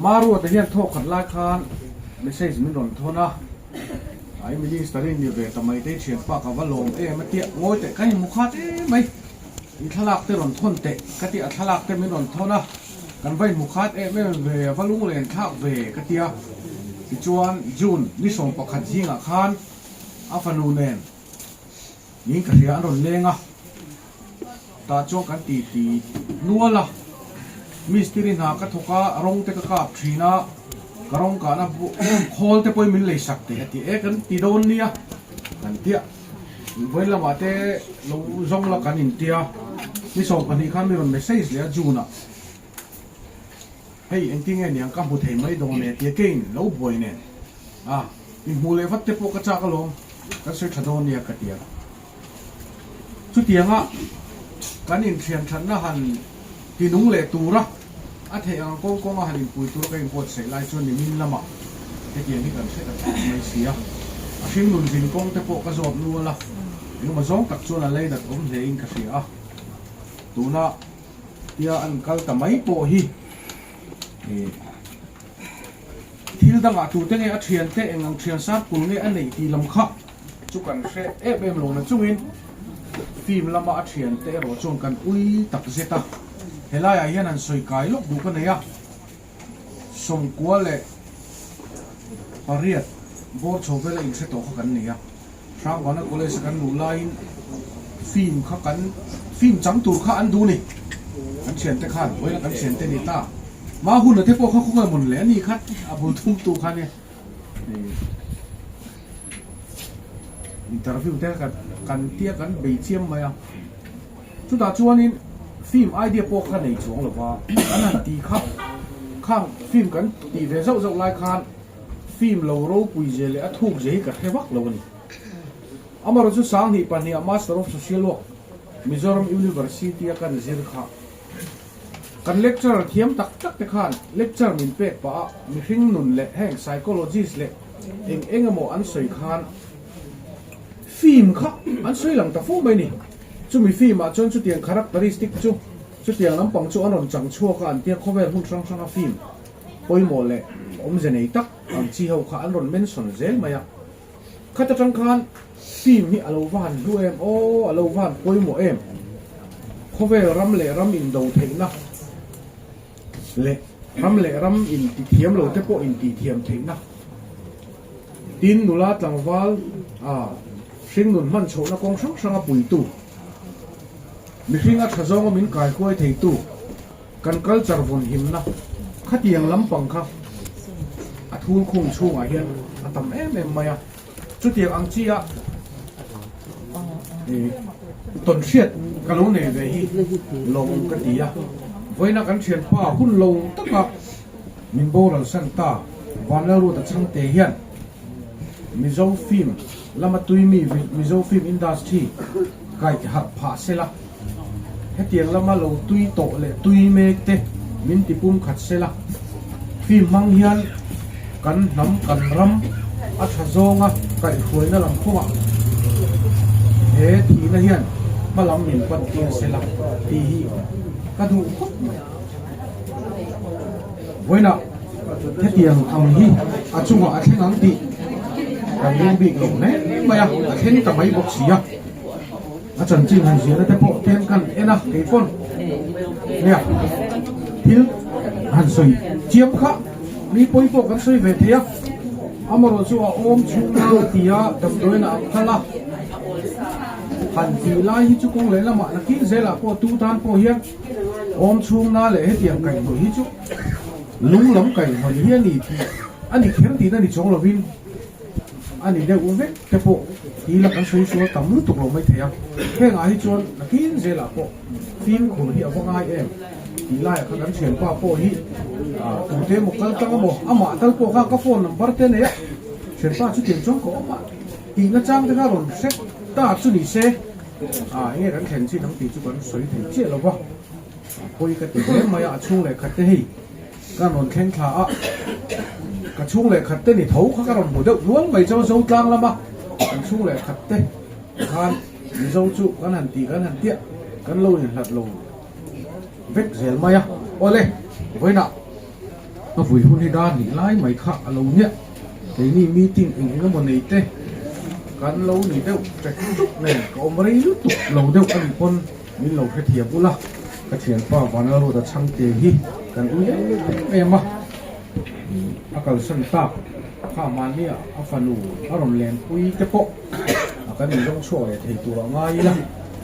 มารู้แต่เห็นโทษขัดลายคานไม่ใช่สิ่งนั้นโทษนะไอ้มินิสตารินอยู่เลยทำไมได้เชียนป้ากับว่าลงมันเตะงอยแต่กันยังมุขดไม่ทะลักเตะหล่นทนเตะกติทะลักเตะไม่หล่นโทษนะกันไปมุขดไม่เวว่าลุงเล่นข้าวเวกติอ่ะจวนจูนนี่ส่งประคันยิงอาคารอาฟานูเนนยิงกระเทียนรนเลงอ่ะตาจ้องกันตีนัวละมิสติรินหากระทกะรงเตกะกาบทีนะกระรงกันนะโคลเตปอยมิลเลยสักเตะที่กันตีโดนเนี่ยกันเตี้ยเวลามาเตะลงจงละกันอินเตียนี่ส่งกันที่ข้ามมีรถเมสเซจเลยจูนอ่ะเฮ้ยเอ็งที่ไงเนี่ยกัมพูเทไม่โดนเนี่ยเตี้ยเก่งแล้วบ่อยเนี่ยมีมูเลฟัดเตปกระจากลงก็ซื้อถนนเนี่ยกระเตียชุดเตียงอ่ะการอินเทียนฉันนะฮันที่นุ่งเละตูระอาเทียงกงฮันอินปุยตูระเป็นคนเสียลายชนนี่มินละมาเตียงนี่กันเสียแต่ไม่เสียชิงนุ่นสินกงเตปกระสอบนัวละยังมาส่งตักชวนอะไรแต่ผมเลี้ยงกระเสียตูน่ะเตียอันกัลแต่ไม่โปฮีที่ดังอ่ะตัวเต็งไอ้เทียนเต็งอังเทียนซาดกูเนี่ยอันไหนที่ลำคับจุกันเสเอ็มลงนั่นจุกินฟิล์มลำมาเทียนเตะรอจงกันอุ้ยตักเสตาเฮล่าอย่างนั้นสวยกายลกดูกันเนี่ยสมกัวเลยปารีสบอร์ดโชว์ไปเลยอินเสตโตเขากันเนี่ยช่างก่อนนะกูเลยสกันหนูไลน์ฟิล์มเขากันฟิล์มจังตูเขาอันดูนี่กันเทียนเตะขันไว้แล้วกันเทียนเตะนิต้ามาหุ่นเทปเขาคงไม่หมดแล้วนี่ครับบุญทุ่มตูคันเนี่ยนี่แต่ฟิล์มเตะกันเตี้ยกันเบียเชียมไหมอ่ะชุดตาจวนนี่ฟิล์มไอเดียโปคันในช่วงหรือว่าอันนั้นตีครับข้างฟิล์มกันตีเรื่องเจ้าลายคันฟิล์มเราโรปุยเจเลยถูกเจกับเทวักเรานี่อามาเราจะสร้างที่ปัญญา Master of Social Work Mizoram University กันเจอค่ะกันเลคเชอร์เทียมตักแต่ขันเลคเชอร์มินเป็ดป้ามีหิ้งหนุนเละแห่ง psychologist เละเองโมอันสวยขันฟิล์มครับอันสวยหลังตาฟูไปนี่จู่มีฟิล์มจนชุดเตียง characteristic จู่ชุดเตียงน้ำปังจู่อันนั้นจังชั่วกันเตียงเขาแบบหุ่นช่างฟิล์มปอยโมเละจะในตักอันที่เขาขันรอนเมนสนเซลมาอะข้าจะจังขันฟิล์มนี่อโลวันดูเอ็มอโลวันปอยโมเอ็มเขาแบบรำเละรำอินโดเทนะเละรำอินตีเทียมเราจะพออินตีเทียมเทนะดินนุลาตังวาลสิ่งนุนมันโชนะกองช่างปุยตู้มีสิ่งอัศจรรย์มินกายคุยเทตู้กันกัลจารวนหิมนะขัดยังลำปังครับทูลคงช่วงเฮียนทำเอ็มมาจุดเดียวอังจีอะต้นเชียดกะลุเนี่ยเลยลงกติยะไว้นักกันเชียนป้าหุ่นลงตั้งกับมินโบราณสันตาวันแล้วรู้แต่ช่างเทียนมิโซฟิล์มแล้วมาตุยมิโซฟิล์มอินดัสทรีไก่หักผ่าเสละเฮ เตียงละมาโลตุยโตเลยตุยเมกเตมินติปุ่มขัดเสละฟิล์มมังเฮียนกันน้ำกันรำอัชโซงะไก่หวยนั่นลำพวกเฮทีนะเฮียนมาลำหมิ่นปันเตียงเสละตีฮีกระดูกไว้นะเฮเตียงทำฮีอาจุงอาเทนังตีกันยังบีกลงเนี่ยไม่อะอาเทนทำไมบอกเสียอาจารย์จริงหันเสียแล้วแต่พอเตียงกันเอ็นะไอ้ฝนเนี่ยพิลหันสวยเจียมค่ะมีปุยพวกกันสวยเวทีอ่ะอามารอชัวอมชุนาตีอ่ะดำด้วยนะขลักหันตีไล่ฮิจุกงเลยละมานักกินเซล่ะพอตูทานพอเฮียอมชุนาเลยเตียงไก่ตัวฮิจุลุงล้ำไก่หันเฮียนี่อันนี้เขียนตีนั่นนี่จงละวินอันนี้เด็กอุ้งเวกแต่พอทีละกันสวยๆตำลุตุกลงไม่เทียบแค่ไงจวนนักกินเซล่ะพอฟิล์มคนที่เอาพวกง่ายเองทีไล่ขนาดเฉียนป้าพอฮีตัวเต็มหมดกันจังบ่อามาตั้งพวกข้างก็โฟนนัมเบอร์เต็นเนี่ยเฉียนป้าชุดเต็มจ้องก็มาทีนั่นจังที่ข้าหล่นเซ็ตตาชุดนี้เซ่เงี้ยกันแข่งที่ทั้งปีจุกันสวยถึงเจี๊ยบแล้ววะคุยกันติดเล่นมาอ่ะช่วงเลยขัดเตะฮีการหล่นแข่งขาอ่ะกับช่วงเลยขัดเตะนี่เท้าข้าก็หล่นหมดเด้อล้วงไปเจ้าโซ่กลางแล้วมากันช่วงเลยขัดเตะการมีโซ่จุกันหันตีกันหันเตี้ยกันโลนี่หลัดโลเวกเซลมาอ่ะโอ้เลยไว้น่ะมาฝุ่ยหุ่นให้ด้านนี่ไล่ไม่ขาดเราเนี่ยแต่นี่มีติ้งเองก็มันนี่เต้กันเรานี่เด้อจะจุกเนี่ยก็ไม่ได้ยุติเราเด้ออันนี้คนมีเราแค่เทียบบุละกระเทียมป้าวันเราจะช่างเตียฮีกันอุ้ยเอ็มมาอาการสั่นตาข้ามันเนี่ยอาฟันูอารมณ์แรงอุ้ยเจ็บปะอาการนี้ต้องช่วยเทตัวง่ายละ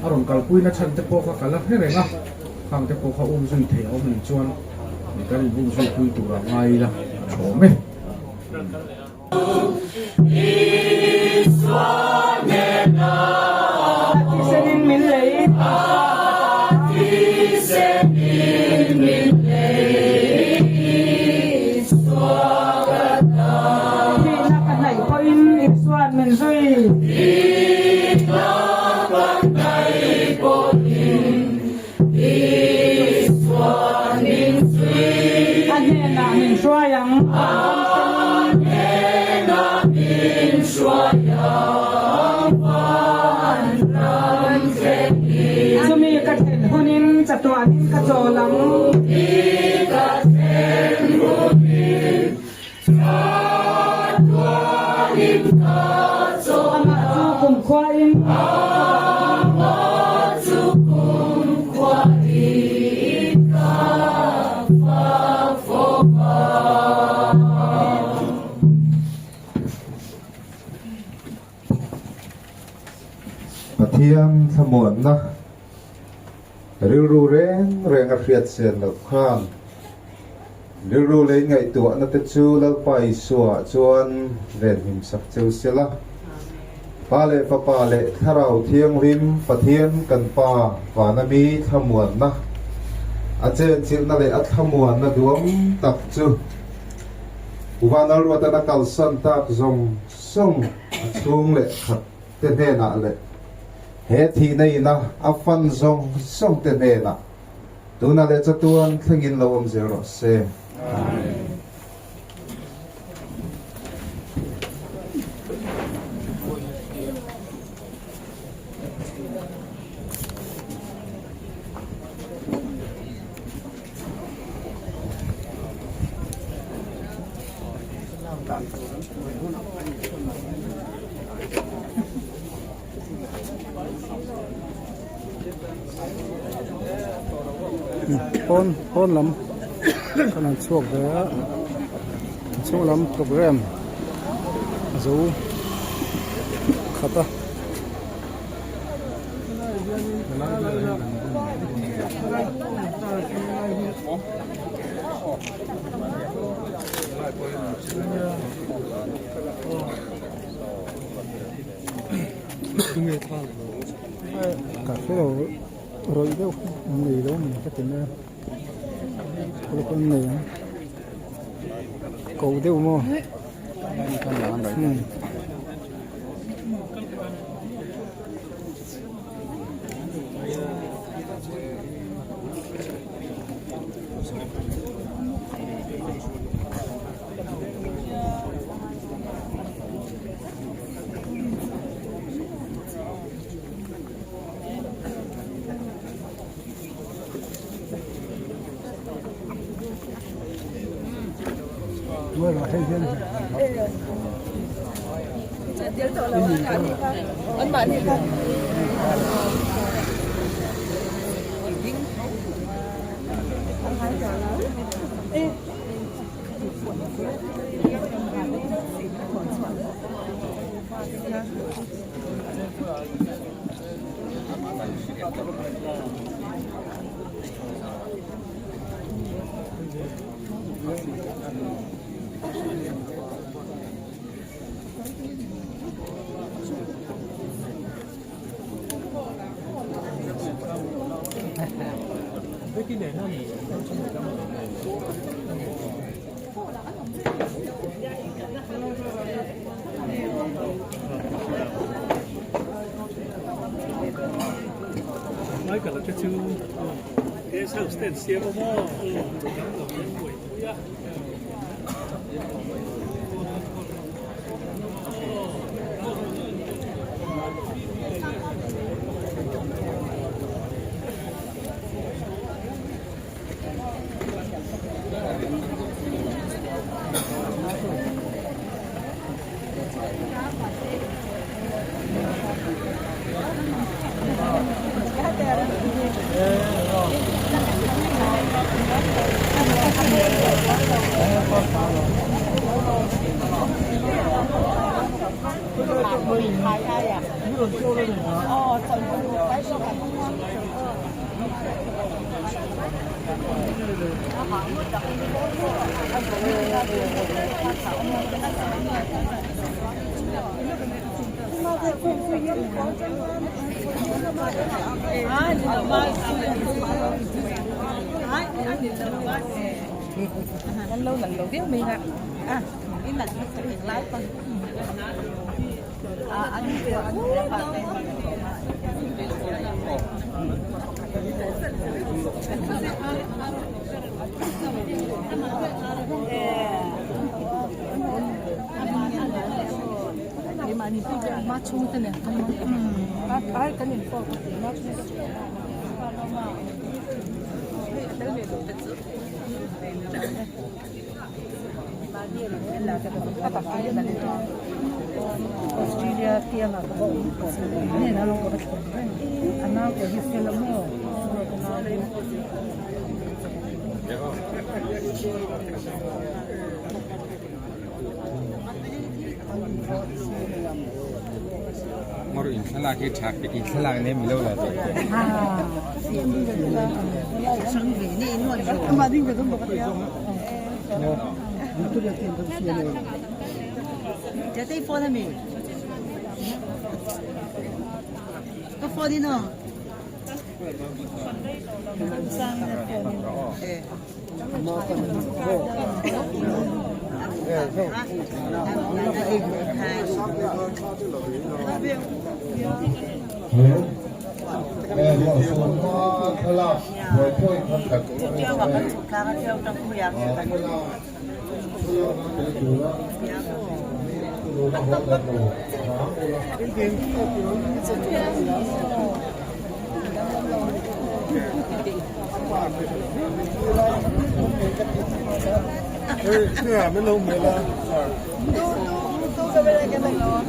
อารมณ์การอุ้ยนั่นฉันเจ็บปะกันละให้แรงอ่ะข้างเจ็บปะเขาอุ้มสุยเทเอาหนึ่งจวนกันบุญช่วยคุยตัวง่ายละโฉมไหมตัวนี้กระโจนหลังกุมควายเทียมสมุนนะรูเร่งอาเฟียดเสียนหลับข้างรูเร่งไงตัวนัตจูแล้วไปสวะจวนเรียนหิมสักเจ้าเสียละปาเล่ปาเล่ถ้าเราเที่ยงริมปะเทียนกันป่าวานามีขมวนนะอาเจนจินั่นเลยอัดขมวนนะดวงตักจูอุบานรัวตนักกัลสันตักส่งช่วงเละขัดเต้นๆน่ะเลยเฮทีในนะอัฟฟันส่งเตเนนะตัวนั่นเลยจะตัวทั้งยินเราอมเซโรเซพ้นลำขนาดช่วงเดียวช่วงลำโปรแกรมจูขัดกาแฟรอยเดียวนี่แล้วมันก็เป็นคนหนึ่งกูเดียวมั้ง Moro inshallah ke thak pe inshallah ne milo la ha sang ve ni no jo ma ding de bo ka ya no tu de tin de si ne ya te fo na me ka fo di no sang na fo ma kaไม่ลงเลยละดูจะเป็นอะไรกันเลยเนาะ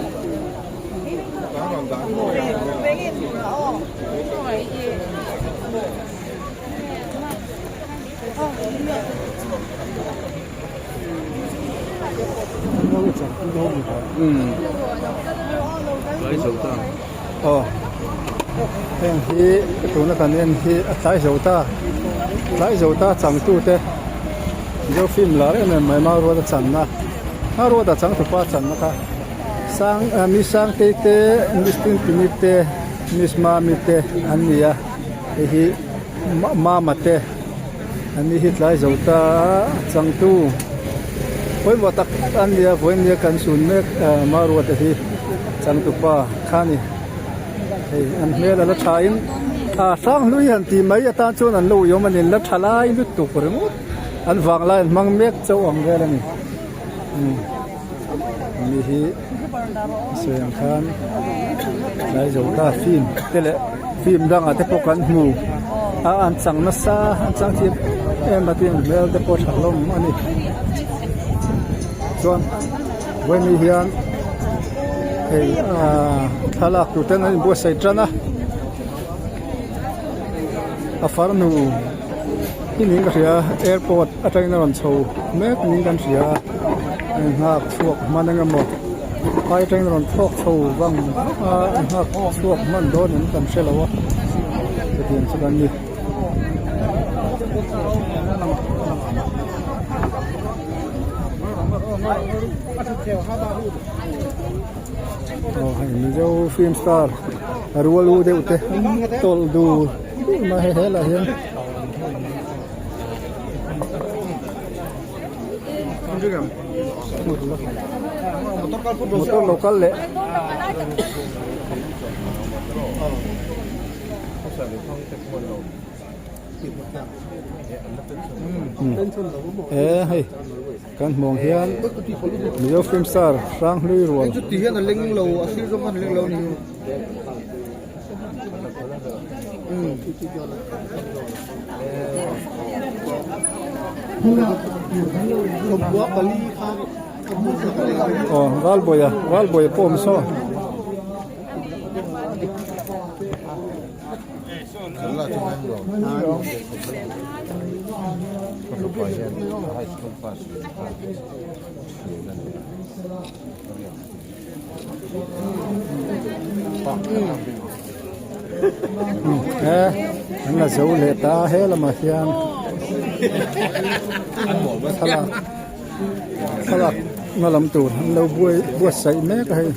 ไม่กินหรอlấy dầu ta em thì tụi nó cần em thì lấy dầu ta chẳng tu thế dầu phim lá đấy mà mà rồi chẳng na rồi chẳng thực qua chẳng na sang mi sang tê tê mi stin pinit tê mi ma mi tê anh nia hi ma tê anh hi lấy dầu ta chẳng tu với một tắc anh nia với nia cần sùn mẹ mà rồi thì chẳng tu qua khani anh mẹ là trái sang lui hẳn thì mấy ta cho anh lui yo mà nên là thay lại lúc tu rồi อันวางไล่มังเมกเจ้าองเวลนี่มีฮีเสียงคันได้โจตาฟิล์มเตเลฟิล์มดังอาเตปกันหูอันสังนัสซาอันสังที่มาที่เมลเตปชักลมอันนี้ส่วนเวมีเฮียนทาลักตุเตนันบัวใส่จานะอาฟาร์นูที่นี่ก็เสียแอร์พอร์ตอะไรนั่นโซ่แม้นี่กันเสียหักพวกมันยังหมดไปใจนั่นพวกโซ่บ้างหักพวกมันโดนกันเสียแล้ววะจะเปลี่ยนสักอันนี้ให้มีเจ้าฟิล์มสตาร์รัวรูเดอุเตตอลดูมาให้เห็นละเห็นmotor lokal le hey kan mong hian Mio Film Star sang lui rual chu ti hian a leng lo a sir rom han leng lo ni lo bua pali kha Valboja pom so anna zaule ta hela ma hian khala ngalam tu lo buai sai me ka hai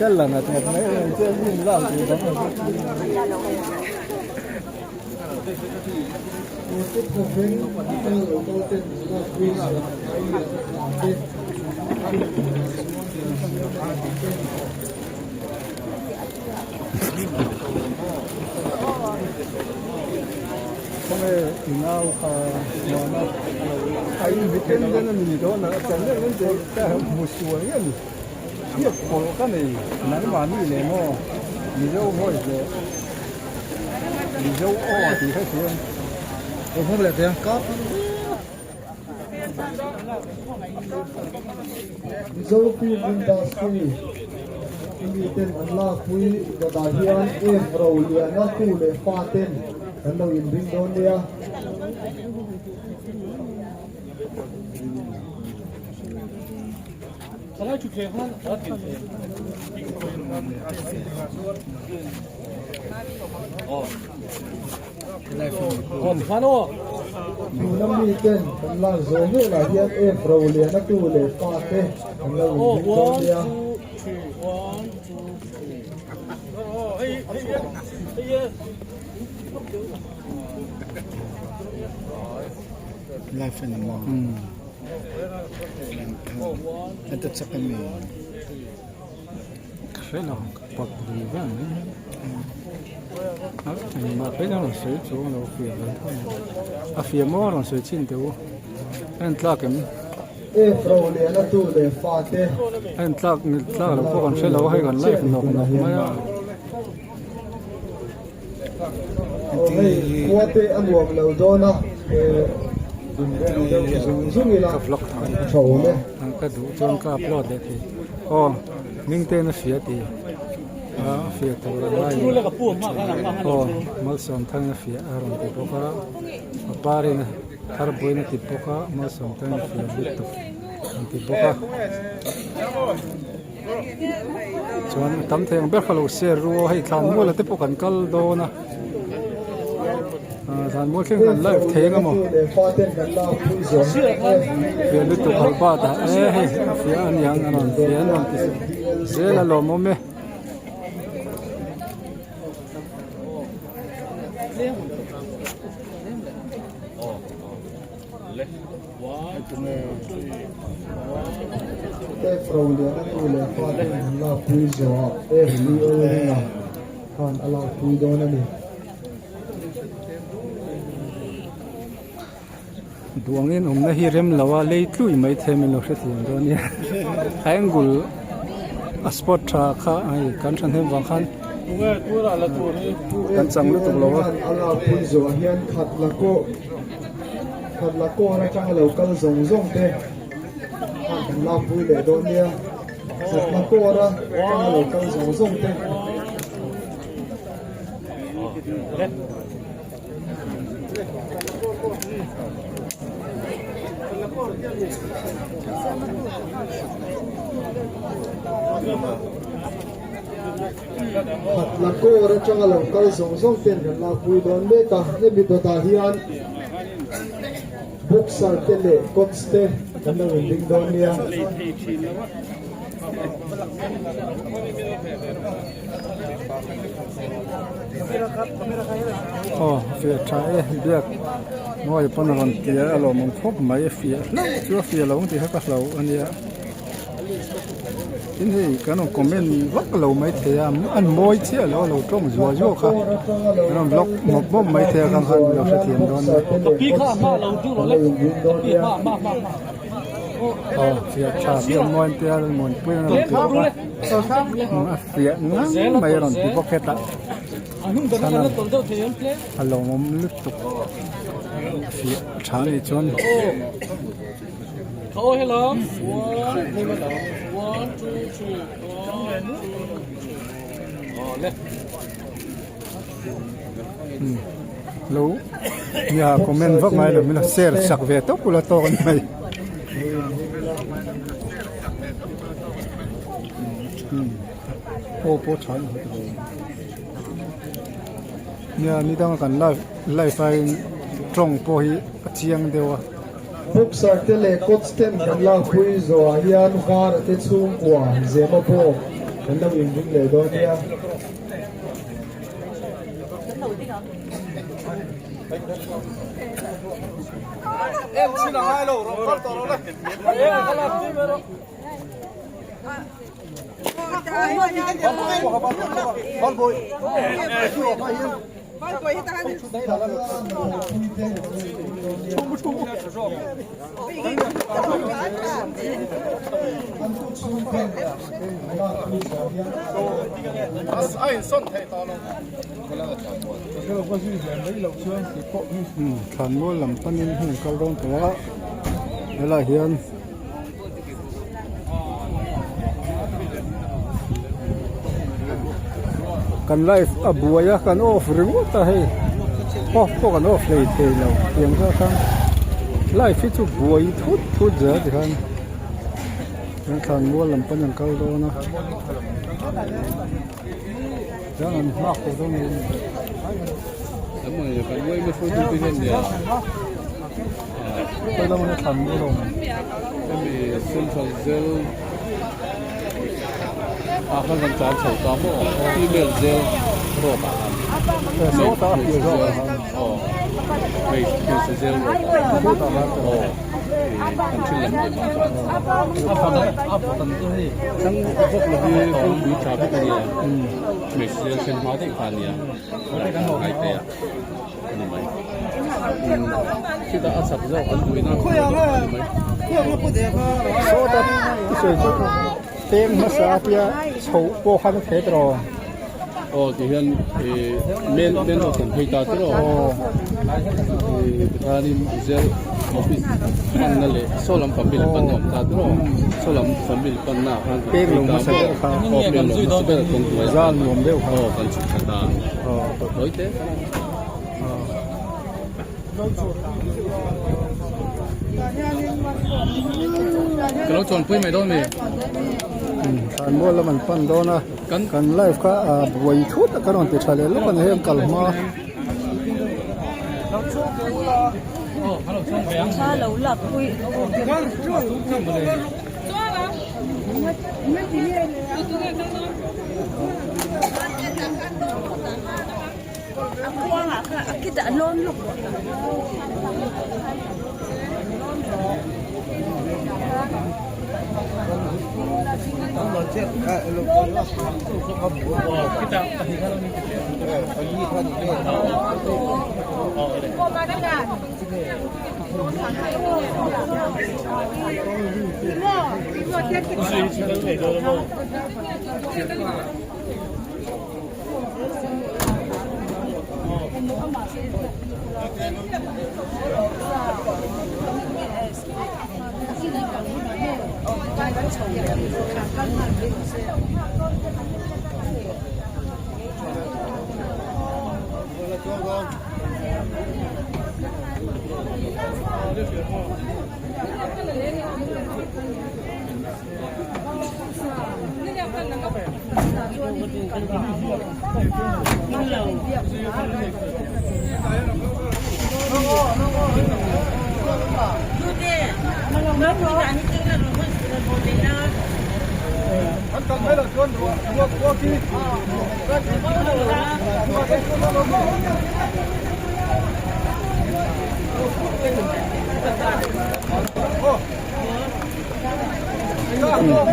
kalla na ta mai je yin la ti da come inau ka mana ai bikin dan ni do na chang le len ta musuwa yan ये पोलो का नहीं नन मानी ले मो निजो हो इसे निजो ओ आती है फिर o ho le te ka zo pi industry ini ten anla pui da da hian e ro lia na tu le fa ten an lo in bring don dia Salai chu ke han a tin Om fano nam mi ten anla zo he la hian e ro lia na tu le fa te an lo in bring don dia life in the morning Ito sa kami. Kaya pag-divan ma pena non sei tu no fia a fia mo non sei cinte o entlakem e ro lia na tu le fa te entlak lo ko kan selo hai kan life no ma ya kuate anuam lo dona zungi la vlog chole ang ka du chon ka upload de ti ning te na fia ti fia to ra mai mal som thang na fia aron ti poka apari na har boi na ti poka mal som thang na fia bitu ti poka chon tam theng ber khalo ser ru hai thlan mo la te pokan kal do na ทานหมดเช่นกันไลฟ์เทงอ่ะหมอเสียลึกตัวบ้าตาเสียอันยังอันนั้นเสียนั่นเสียละลมมั้ยแต่ฟรองเดียนั่นคือเลยฟาเต้นลาคุยจอบลีโอเลน่ะผ่านลาคุยโดนนั่นนี่ดวงนี้ผมนะฮิเรมลาวาเลยตุยไม่เทมิโลเสตินตัวนี้แองกุลสปอร์ตทราค่าไอ้กันฉันเห็นบางคันกันจังลุตุลาวาลาคุยจอบเฮียนขัดละโก้นะจังเรากันส่งเต้ผ่านลาคุยเลยโดนเนี่ยขัดละโก้นะจังเรากันส่งเต้ผัดละโก้ระจังเราก็ส่งเต้นกันลาคุยโดนเบตาเนี่ยมีตัวตาเฮียนบุกสัลเตเลกอนสเตกันเราดิ้งโดนเนี่ยโอ้เฟียใช้เบียกน้อยปนกันเตียอารมณ์มันพบไม่เฟียชัวเฟียเราบางทีให้กับเราอันนี้ทีนี้กันคอมเมนต์ว่าเราไม่เทียมอันมวยเที่ยเราต้องจัวโยกครับเราบล็อกหมดไม่เทียกันครับเราเทียมโดนพี่ข้ามาเราดูเราเล่นพี่มาโอ้เสียชาเสียมวยเตียมวยเพื่อนเราเสียงั้นไม่รอนที่พวกแค่ตาฮัลโหลผมลึกตุกเสียชาในชนเขาให้เรา1 2 3เลยรู้อย่าคอมเมนต์พวกไม่เลยมีละเสียสักเวทกุลาโตกันไหมโอ้โหชันเนี่ยนี่ต้องกันไล่ไฟตรงโพหิเชียงเดียวบุกสัลเตเลกอนสเต้นกันลาคุยจอบเฮียนฟาเต้ซุงกว่าเซมาโปกันเราดิ้งเลยโดนเนี่ยขันว่าลำปันนี่หุ่นกระโดดตัวเวลาเฮียนกันไลฟ์บัวยะกันออฟริวตาให้พอกันออฟเลยเทเราเพียงก็ทั้งไลฟ์ที่บัวยทุดเจอที่กันขันว่าลำปันยังกระโดดนะจังมากกว่าตรงนี้แล้วมันจะไปไม่ฟุ้งที่เห็นเนี่ยก็ต้องมาทำด้วยลงจะมีเส้นทางเซลอาคารการจัดสตาร์ทที่เบลเซลโรบาโซตาอยู่ก็อ๋อไม่เป็นเซลโรบาโอ้ทำชื่ออะไรบ้างทั้งพวกเราที่ต้องดูชาวที่นี่ไม่เสียเช่นมาที่ผ่านเนี่ยไงเตะนี่ไหมที่ตาอาศัยเราอันดูน่าคุยอะไรโซตาสวยจุดเต็มภาษาที่โฉบโบคันเทตรอโอ้ที่เห็นเมนเราสันพิจารณ์โอ้ท่านี้เจ้าออฟฟิศมันนั่นเลยโซลัมฟัมบิลปันยอมตาตรอโซลัมฟัมบิลปันหน้าเป้งลงมาเสด็จค่ะโอ้เป้งลงมาเสด็จตรงตัวย่านรวมเดียวค่ะโอ้กันสุดขนาดโอ้โอ้ยเต้ก็เราชวนพูดไม่ได้ไหมการมั่วแล้วมันปั้นโดนนะกันไลฟ์ก็บวยทุดกันนอนติดทะเลแล้วมันเห็นกัลมา Sa lâu lắc quy. Quang à, kita lon lúc.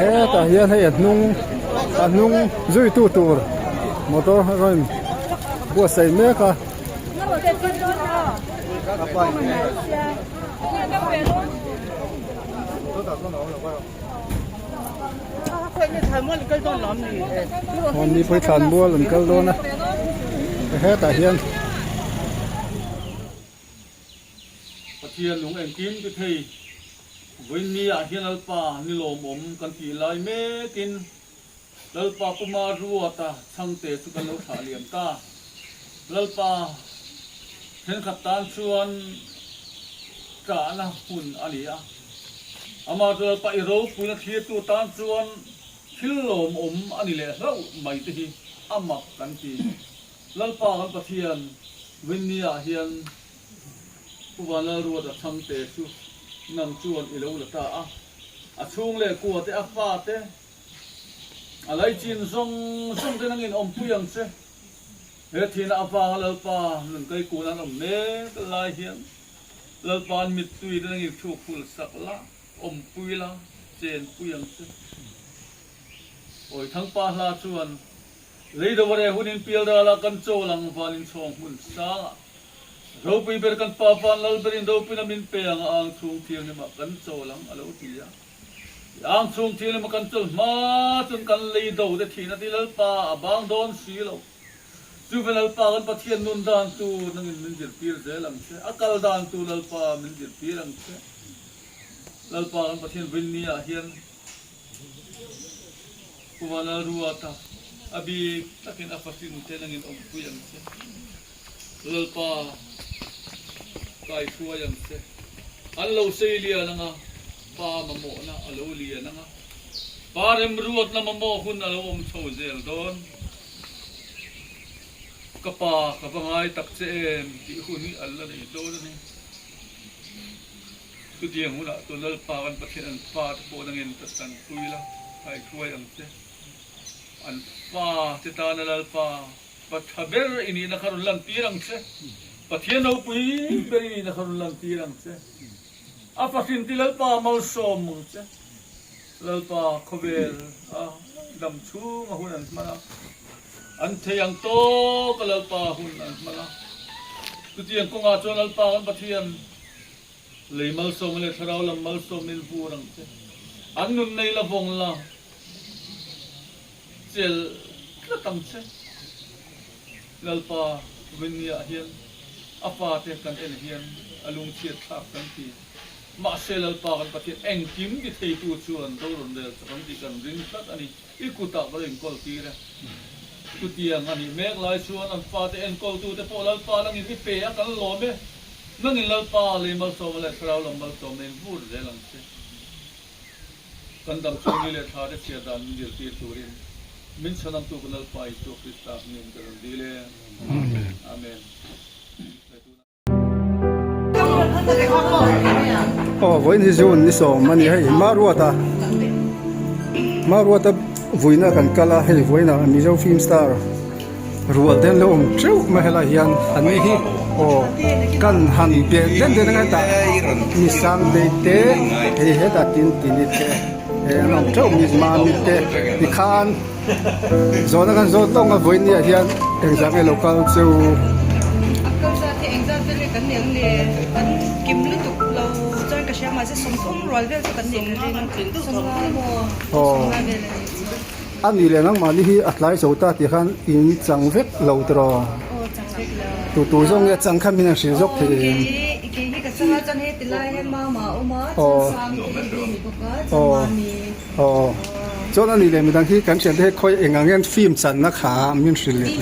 he ta hian hei anung zui tu tur motor ron bua sai me ka hon ni phoi than bua lan kal do na he ta hian Pathian lung en kim ke thei Vin ni a hian alpa ni lom om kan ti lai me kin lalpa puma ruata changte chu kan lo tha liam ta lalpa then khatan chuan ka na hun ani a ama lalpa I ro puna thia tu tan chuan thil lom om ani le ro mai te hi amak kan ti lalpa kan pathian vin ni a hian puwana ruata changte chu nam chuan ilo la ta a chung le ku te a fa te a lai chin song te nang in om puyang se he thina a fa lalpa nun kai ku nan om me lai hian lalpan mit tui te nang in thu phul sak la om pui la chen puyang se oi thang pa la chuan leido ware hunin pial da la kan cho lang valin chong hun sa Ropi berkan papan lal berin ropi na min pe ang chung thiang ni ma kan chaw lang alo tia ang chung thiang ni ma kan chaw ma chun kan lei do de thina ti lal pa abang don si lo chu venal pa kan pathian nun dan tu nang min dir pir ze lam se akal dan tu lal pa min dir pir ang se lal pa kan pathian vin ni a hian kuwala ruata abi takin afasin te nang in om puyang se lal pa kai thua yang se an lo sei lia nanga pa mamo na alo lia nanga parem ruat na mamo hun alo om chho zel don kapa kapangai tak che em ti huni alla ni do ni tu dieng huna tu lal pa kan pathian an pa po nangin tasan tuila kai thua yang se an pa tita na lal pa pathaber ini na karun lang tirang se pathian au pui beri na karun lang tirang se apasin tilal pa mal som se lal pa khovel dam chu ma hun an mala an theyang to kalal pa hun an mala tu tiang ko nga chon al pa kan pathian leimal som le tharau lam mal som min purang se an nun nei la vong la sel tlam se lalpa vinya hian apa te kan en hian alung chiat thap kan ti ma sel lalpa kan pathian eng kim ki thei tu chuan do ron del kan ti kan ring tak ani ikuta baling kol ti ra tu tiang ani mek lai chuan an pa te en kol tu te po lalpa lang in pe a kan lo me nang in lalpa le mal so le trau lam mal so men vur de lang se kan dam chung ni le tha de sia dan dil ti turin min sanam tu kunal pai tu Krista nin karon dile amen voi ni zun ni som mani hei maruata voina kan kala hei voina Mizo Film Star rual den lom treu ma hela hian ani hi kan han pe den den nga ta ni sang de te hei heta tin ni te anong treu mi ma mi te ni khan zona kan zo tong a voini hian exactly local cheu kim lu tục lâu cho cái xe mà sẽ sống sống rồi về cái niệm lên sống mo anh đi lên ngang mà đi atlai số ta thì khăn in chẳng vết lâu rồi tụi giống như chẳng khăn mình sử dụng thì cái sao cho hết thì lại mà sang cho nên đi lên mình đang khi cảm nhận thấy coi ảnh ngang phim sẵn nó khá mình xử lý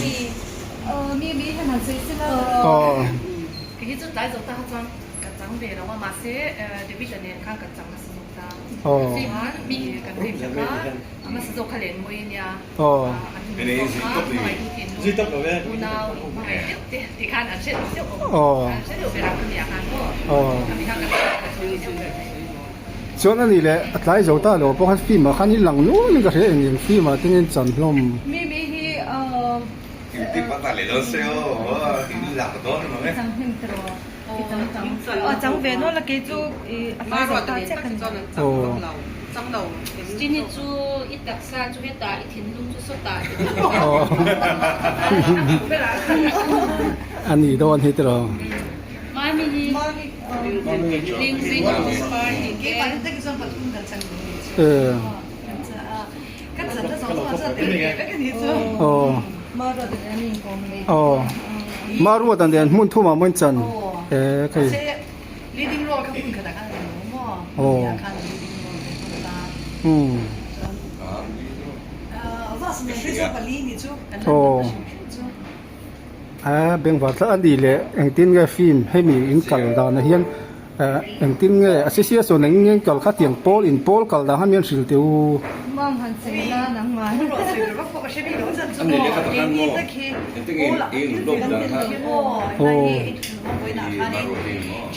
mi hay là gì cái chút đại rồi ta cho cái trắng về đó mà sẽ David này khang cái trắng là sử dụng ta phim mi cái phim đó mà sử dụng cái lens mới nha cái này duy tốc rồi đấy nào thì khang ăn sẽ được về làm cái nhà khang cho nên đi lên atlai số ta rồi bao phim mà khăn đi lằng luôn mình có thể nhìn phim mà tiếng chọn lom mi hi Ti pata le lo seo, ti la to no me. Chẳng về nó là cái chú mà rồi ta chắc cần trong đầu chỉ nên chú ít đặc xa chú biết tại thiên lung chú xuất tại anh đi đâu anh hết rồi mai mình linh sinh cái bản thân cái dân vật cũng cần chẳng các dân nó sống rất là cái gì chứ mà rồi thì anh còn mà rồi tận đến muốn thu mà muốn chân cái leading role không cần cả cái gì mà bên vào anh đi lệ anh tin cái phim hay mình in cẩn đó là hiện anh tin cái association anh in cẩn khá tiếng Paul in Paul cẩn đó hắn miễn sử tiêu mong hắn sẽ là nắng mai rồi sẽ được có cái gì đó rất Anh đi cái thằng ăn ngô in lúc đó ha với nào anh đi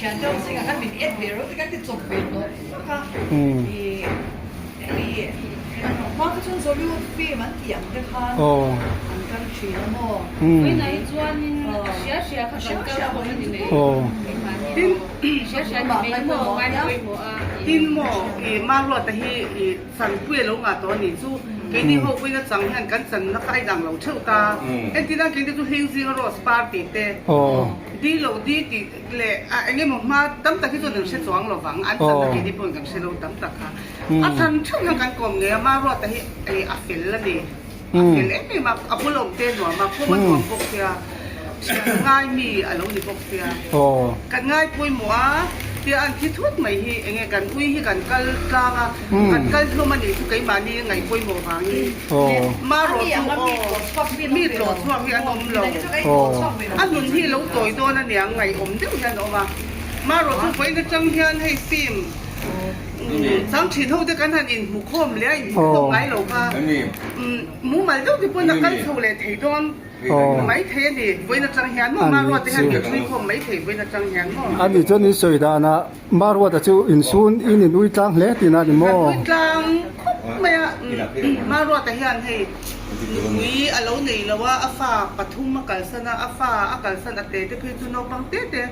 chuyển đâu sẽ cả các mình ép về rồi các cái chụp về đó thì mà cái chuyện số liệu phim anh tiệm được không anh cần chuyển mà với này chuyên share các sản phẩm của mình này share thì mình mua mai mua tin mo ma lo ta hi san pui lo nga to ni chu ke ni ho pui na chang han kan chan na kai dang lo cheu ta en ti na ke ti chu heng ji ro party te di lo di ti le anh em ma tam ta ki chu deng se chuang lo wang an chan na ke di pon kan se lo tam ta kha a than chung han kan kom nge ma ro ta hi a fel la ni a fel em ma a pu lom te no ma ko man ko ko tia ngai mi a lo ni ko tia kan ngai pui mo thì anh chỉ thuốc mày hi anh nghe cần uy hi cần cal tra cần cal cho mình thì cái mà đi ngày quay mùa vàng đi mà rồi mi rồi cho mi anh ôm lâu anh muốn hi lâu tuổi đó là nhà ngày ôm được cái đó mà rồi cho quay cái trăng hiền hay phim sáng chỉ thôi thì cái thằng in mù khom lấy mù khom ngay lâu pa mù mà lúc thì bữa nào cái thầu lại thấy đoan mấy thế thì với nó trăng hiền mà rồi thì hàng người không mấy thế với nó trăng hiền anh đi cho nên sợi đà na mà rồi ta chú in sun in nuôi trăng lẽ thì na đi mò nuôi trăng mà rồi thì hiền thì nuôi ở lâu này làว่าอาฟ้าปฐุมมากันสนะอาฟ้าอากันสนะเตะที่คือจุนเอาบังเตะ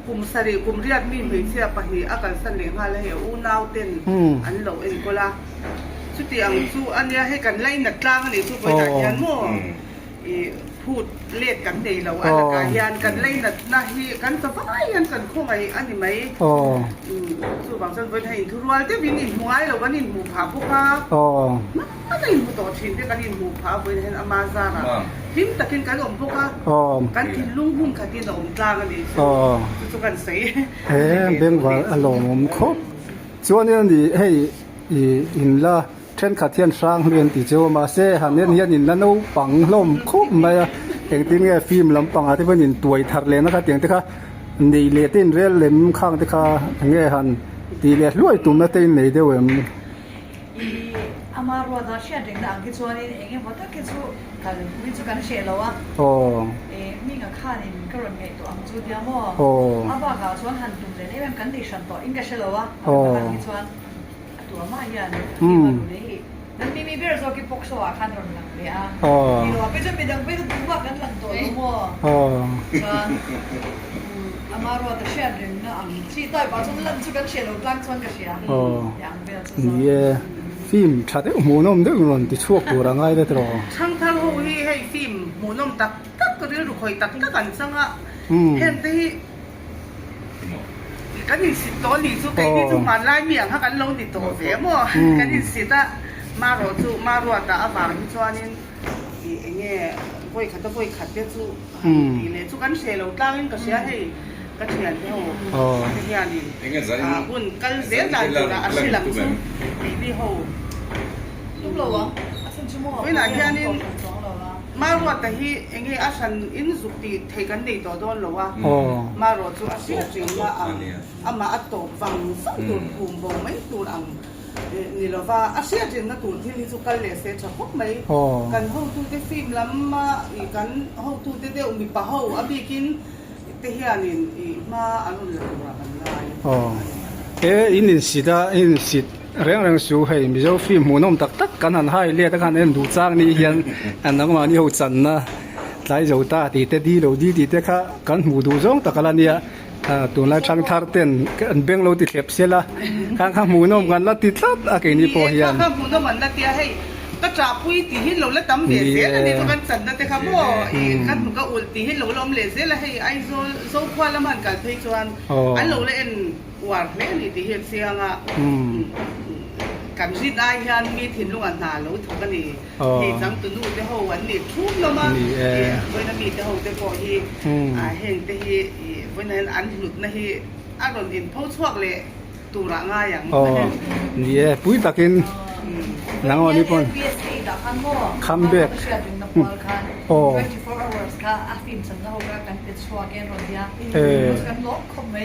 กุมสรีกุมเรียดมีไม่เสียปะหีอากันสนะหาเลยอูนาวเต้นอันเหล่าเอ็นก็ละสุดที่อังสู้อันนี้ให้กันไล่หนักกลางนี่สู้ไปหนักยันมั่วพูดเลียดกันดีเราอันการยานกันไล่หนักนะฮีกันสบายยันกันคู่ไงอันนี้ไหมสู้บางส่วนเป็นให้ทุรวลที่วินิจหัวเราก็นิจหูผาพวกเขามันนิจหูต่อชิ้นที่กันนิจหูผาเป็นให้อามาซาระทิมตะกินกันอมพวกเขากันทิมลุงหุ่นกันที่เราอมกลางกันดีสู้กันเสียเบ่งว่าอารมณ์ครบส่วนนี้ดีให้อินละเช่นขัดเทียนสร้างเรียนติเจ้ามาเซ่หันเนียนอินละนู้ปังล่มคุบมาเองที่นี่ฟิล์มลำปังอาที่เป็นอินตัวทัดเลยนะครับเตียงที่ค่ะดีเลตินเรียลเล่มข้างที่ค่ะเงี้ยหันดีเลรวยตุ่มนั่นเองในเดียว Amarwa da shia ding da ki chuan in enge bota ki chu kal mi chu kan she lawa mi nga kha ni ka ron ngai to ang chu dia mo aba ga chuan han tu le ne kan di shan to in ka she lawa ki chuan tu ma ya ni nan mi ber zo ki pokso a khan ron lang le a ni lo pe chu pe dang pe tu ba kan lang to mo Amarwa da shia ding na ang chi tai ba chu lan chu kan she lo tlang chuan ka shia yang be chu film chate monom de ron ti chuak tur angai de tro chang thal ho hi hei film monom tak tak ka ru khoi tak tak kan sanga hen te kan ni sit to ni chu kai ni chu man lai miang ha kan lo ni to ve mo kan ni sit ta ma ro chu ma ro ta awang ni chuanin i enge voi khat te chu ti le chu kan se lo tlangin ka sia hei ka thian te ho hian ni bun kal zel da la asilam chu ni ho lúc lâu á với lại kia nên mà rồi tại hi anh ấy asan in dục thì thấy cái này đó đó lâu á mà rồi chú asan chuyện là mà ăn tổ vàng sắc tổ cùng bông mấy tổ ănนี่เราว่าอาเซียนนะตุนที่นี่สุกันเลยเสียชอบไหมกันห้องตู้เตฟิล์มล้ำมาอีกันห้องตู้เตเดมีปะห้องอบีกินเทียนินมาอันนู้นเลยว่ากันได้อินสิดาอินสิดเรื่องสูให้มีเจ้าฟิล์มหมูน้มตักกันหันให้เรียกกันเอ็นดูจ้างนี่ยันอันนั้นมานี่หัวจันนะหลายเจ้าตาตีเตดีเราดีตีเตค่ะกันหมูดูจ้องตะกันเนี่ยตัวนั้นช่างทาร์เต้นกันเบ่งเราติดเข็บเสียละข้างหมูน้มกันละติดลัดอะไรนี่พอเฮียนข้างหมูน้มมันละเตียให้ก็จับปุ้ยตีหินเราแล้วตำเสียเสียอันนี้ก็กันจันนะแต่ครับว่ากันมันก็อุ่นตีหินเราล้อมเลยเสียแล้วให้ไอ้โซ่ควันละมันกันเพย์ชวนอันเราเล่นหวานเล่นนี่ตีหินเสียงอ่ะกันสิได้ยันมีถิ่นลูกอันหาแล้วถูกกันนี่ที่จังตุนูแต่หัววันนี้ทุบแล้วมั้งเว้ยนั่นมีแต่หัวแต่พอที่เห็นแต่ที่เว้ยนั่นอันหลุดนะที่อารมณ์อินเพราะช่วงเลยตัวละง่ายอย่างนี่ปุ้ยตะกินหลังวันนี้ปนคัมแบ็ก24 hours ค่ะอาฟิมสันเรากันเป็นชัวร์แกนรถยากันล็อกคอมไหม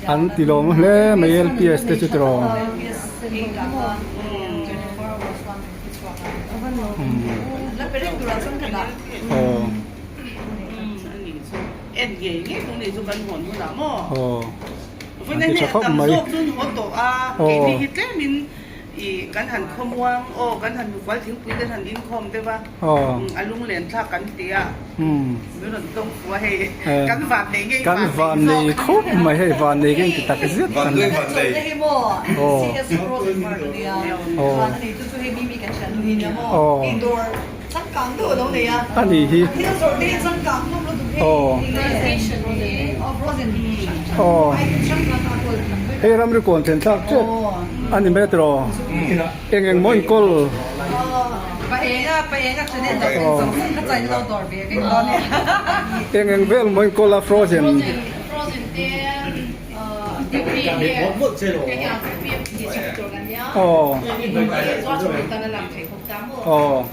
อันที่ลงเลยไม่เอลพีเอสเตจุดรอแล้วไปเล่นดูแลช่างกันละเอ็นเย่เงี้ยตรงนี้จุกันหอนอยู่หนาหม้อวันนี้เนี่ยตำซุปจนหัวโตเก่งที่ฮิตเล่มินอีกันหันคอมวางกันหันไว้ถึงปีได้หันอินคอมได้ป่ะอันลุงเหรียญท่ากันเตี้ยไม่หล่นตรงหัวให้กันฝากเองกันฝากเองคุบไม่ให้ฝากเองตักเสียกันเลยให้หม้อ CS Frozen Mark เนี่ยวันนี้จู่ๆให้มีกันฉันนี่เนี่ยหม้ออินดอร์สังกังตัวตรงนี้อันนี้ที่สุดที่สังกังนู่นเราดูให้Frozen เฮ้ยเราไม่รู้ก่อนเซ็นทรัลจุดอันนี้ไม่ตรอเองมอนกอลไปเองก็จะเนี่ยจะเป็นสองเข้าใจเราต่อไปกันตอนนี้เองเวลมอนกอลฟรอเซนที่ผมพูดเสร็จแล้วก็เปลี่ยนที่จะตัวกันเนี่ยก็จะเป็นตอนนั้นที่ผมจำว่า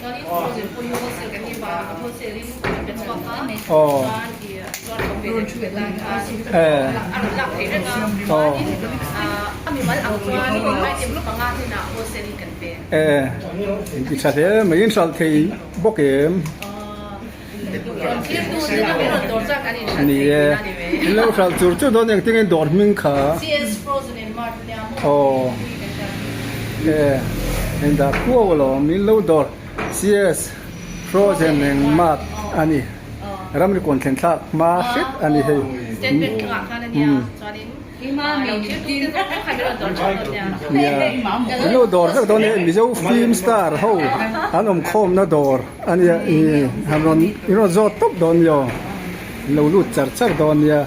ตอนนี้เราจะพูดว่าเสร็จกันที่ว่าพูดเสร็จเป็นสปอร์ตในตอนที่ตอนเราเป็นช่วยล้างอาชีพอันหลักที่เรามีมันเอาตัวนี้ไม่เต็มรูปงานที่น่ะพูดเสร็จกันเป็นที่ชัดเจนไม่ยินสัลที่บอกเองนี่แล้วสัลจุดโดนอย่างที่เงินดอร์มิงค่ะCS Frozen in March เนี่ยเห็นดาคัววะมีแล้วดอร์ CS Frozen in March อันนี้เราไม่ควรเซ็นทรัลมาฟิตอันนี้ให้เซ็นเป็นกลางค่ะเนี่ยตอนนี้ที่มามีที่ต้องใครเป็นดอร์เนี่ยแล้วดอร์สักตอนนี้มีเจ้าฟิล์มสตาร์เขาอันคอมนะดอร์อันนี้ทำเราจอดตบดอนยอเราลุ้นจัดดอนยา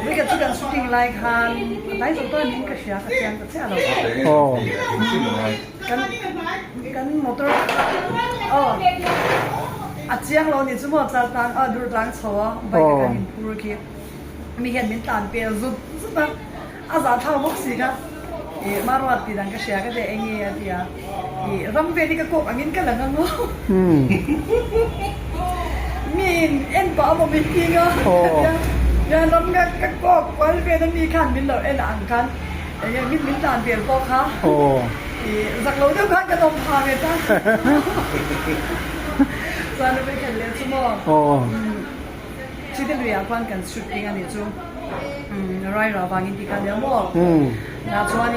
นี่ก็ที่เราสุดที่ไลค์กันไลค์ตัวนี้ก็เสียกันยังก็เสียเรากันมอเตอร์อาเจียงเราเนี่ยสมมติจะตั้งดูตั้งโซ่ไปกันพูดคิดมีเห็นมีตันเปียสุดแบบอาจจะเท่าพวกสิครับมารวดตีดังก็เสียก็จะเองเนี่ยที่รำเวทีก็กบอันนี้ก็หลังงั้นมั้งมีเอ็นป้าบอกไม่จริงอ่ะ ya nam ga ka ko kwal ve na mi khan min lo en an khan ya min tan pi ko kha giặc lâu đâu khác cái đồng hàng người ta ra nó phải khen lên chứ mà chỉ cái luyện quan cần shooting anh ấy chú rai ra vang in đi cái nào mà na cho anh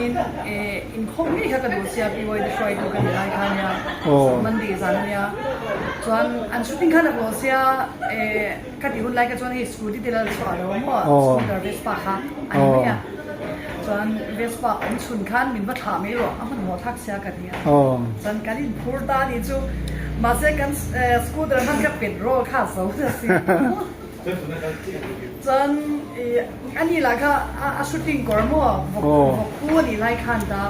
in không biết cái đồ xe bị vơi destroy được cái này cái nhà mình đi ra nhà cho anh shooting cái đồ xe cái điều này cái cho anh school đi từ là xóa rồi mà scooter Vespa khác anh ấy John Vespa on chun khan min ba tha me ro aman mo thak sia ka dia John karin phurta ni chu ma se kan scooter han ka pet ro kha so si John ani la ka a shooting kor mo ku ni lai khan da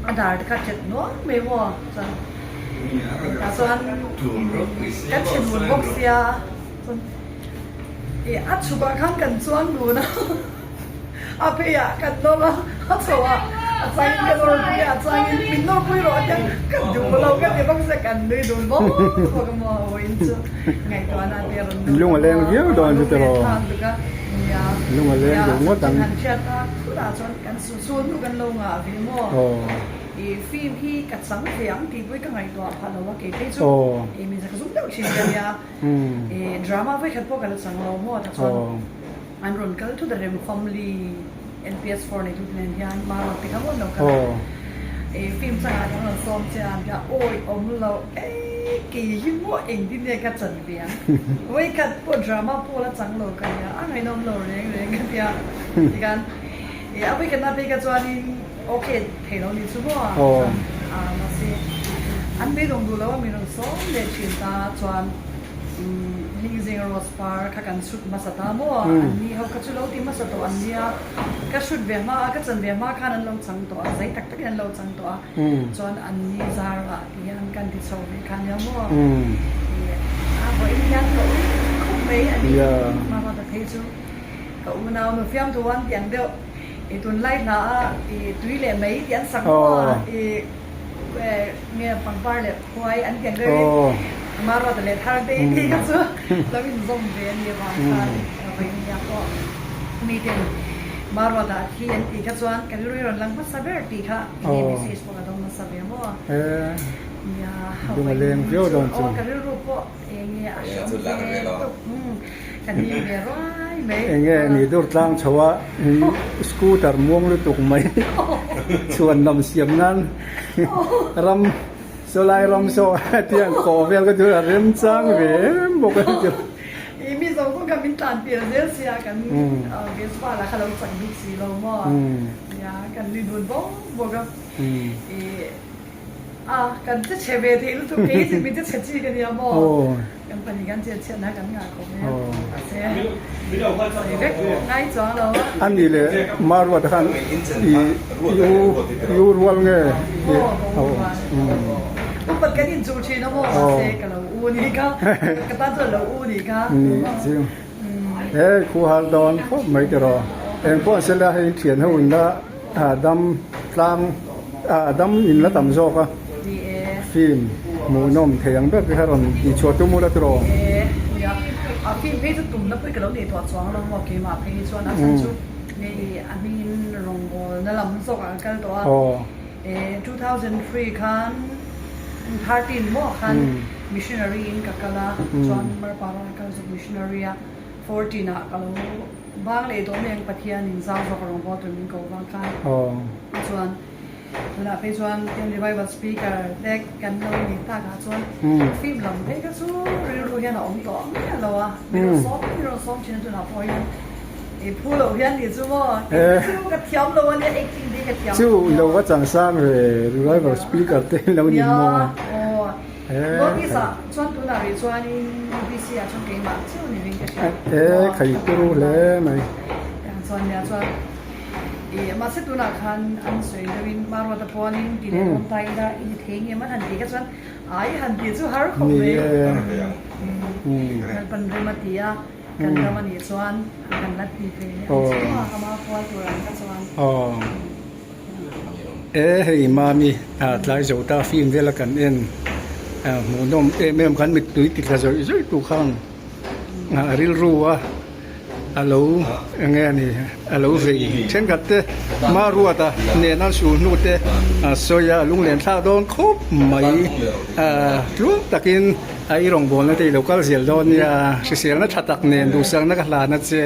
adar ka chet no me mo John John ka chet mo box sia a chu ba khan kan chuan du na Apia kan no la atwa atsang ke lor pia atsang min no pui ro ja kan du lo kan de bang se kan nei don bo ko mo win chu ngai to na te ron lung leng viu don ju te ro ya lung leng du mo tang kan chat ta la chon kan su su nu kan lo nga vi mo film hi kat sang fiang ti pui ka ngai to pha lo wa ke te chu mi sa ka zum dau chin kan ya drama vai khat po kan sang lo mo ta chon I'm run go to the Rem family NPS4 ni tu nen yan ma ro ti ka mo no ka film sa ga no som cha ga oi om lo ki hi mo eng din ne ka chan bia wei ka po drama po la chang lo ka ya a ngai nom lo re ka pia ti kan a wei ka na pe ka chwa ni okay thei lo ni chu mo ma se an be dong du lo mi no som le chin ta chwan Lingzing Rospar kakan shoot masata mo ani ho ka chulo ti masato ania ka shoot ve ma ka chan ve ma khan an lo chang to zai tak tak an lo chang to chon ani zara yan kan ti so ve khan ya mo a bo in yan ko me ani ma ba ta thei chu ka u na no fiam to wan tiang deu tun lai na tui le mai tian sang mo me pang par le khoi an tiang deuมาเราแต่เลยทางดีก็ซื้อแล้วมีส่งเรียนมีบางท่านไปอยากก็มีเด่นมาเราแต่ที่อันที่ก็ส่วนกันรู้รอนหลังภาษาเบอร์ตีค่ะมีเมสเซจพวกเราต้องมาสับเยอะมั้งดูมาเล่นเยอะโดนจุดกันรู้พวกเองเนี่ยกันนี่เบร้อยไหมเองเนี่ยนี่ดูตั้งชัวสกูตเตอร์ม่วงหรือตุกไหมชวนนำเสียงนั้นรำSolai rom so tiang ko vel ka dur rem chang ve mo ka ju mi zo ko ka min tan pi de sia kan Vespa la khala chang bi si lo mo ya kan li dun bo ka kan te chebe the lu tu ke si mi te chachi ka ya mo kan pani kan che che na kan nga ko me se mi lo kha cha ngai cha lo an ni le marwa ta kan yu rual nge But cái điện chủ trì nó mua xe cả lẩu u đi cả cái ta cho lẩu u đi cả thế khu hàng đòn có mấy cái rồi em có sẽ là hay chuyển hồn là đâm lang đâm in là tầm gió cả phim mù nôm thấy anh biết cái rồi đi chùa tôi mua là rồi phim phim cho tụm nó phải cái lẩu để thoát xoáng nó mua cái mà phim cho nó sản xuất này anh mình rong nó làm gió cái đó 2003 kan 13 mo kan missionary in kakala John Marpara ka missionary 14 na kalo bang le do meng pathian in zao zo rong bo min ko bang kan chuan la pe chuan ten revival speaker dek kan lo ni ta ka chuan film lam pe ka chu ru hian ong to lo a ro so chin tu na po yan phu lo hian ni chu mo chu ka thiam lo ni acting di ka thiam chu lo wa chang sang re revival speaker te lo ni mo bo ki sa chuan tu na ri chuan in BBC a chuan ke ma chu ni ring ka khai tu ru le mai chuan ya chuan ma se tu na khan an soi da win ma ro ta pon in di le on tai da in theng ye man han di ka chuan ai han di chu har khom le pan re ma tia kan ta man ye chuan kan lat ti pe ka ma pwa tu ran ka chuan hei ma mi tlai zo ta film vela kan en mu nom mem kan mit tui ti la zo tu khang ril ruwa alo nge ni alo ve chen gat te ma ruata ne nan su nu te soya lung len tha don khop mai lu takin ai rong bon na te local zel don ya se sel na thatak ne du sang na ka la na che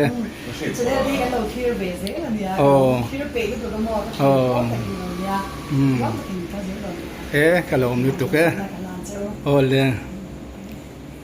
kalom ni tu ke ole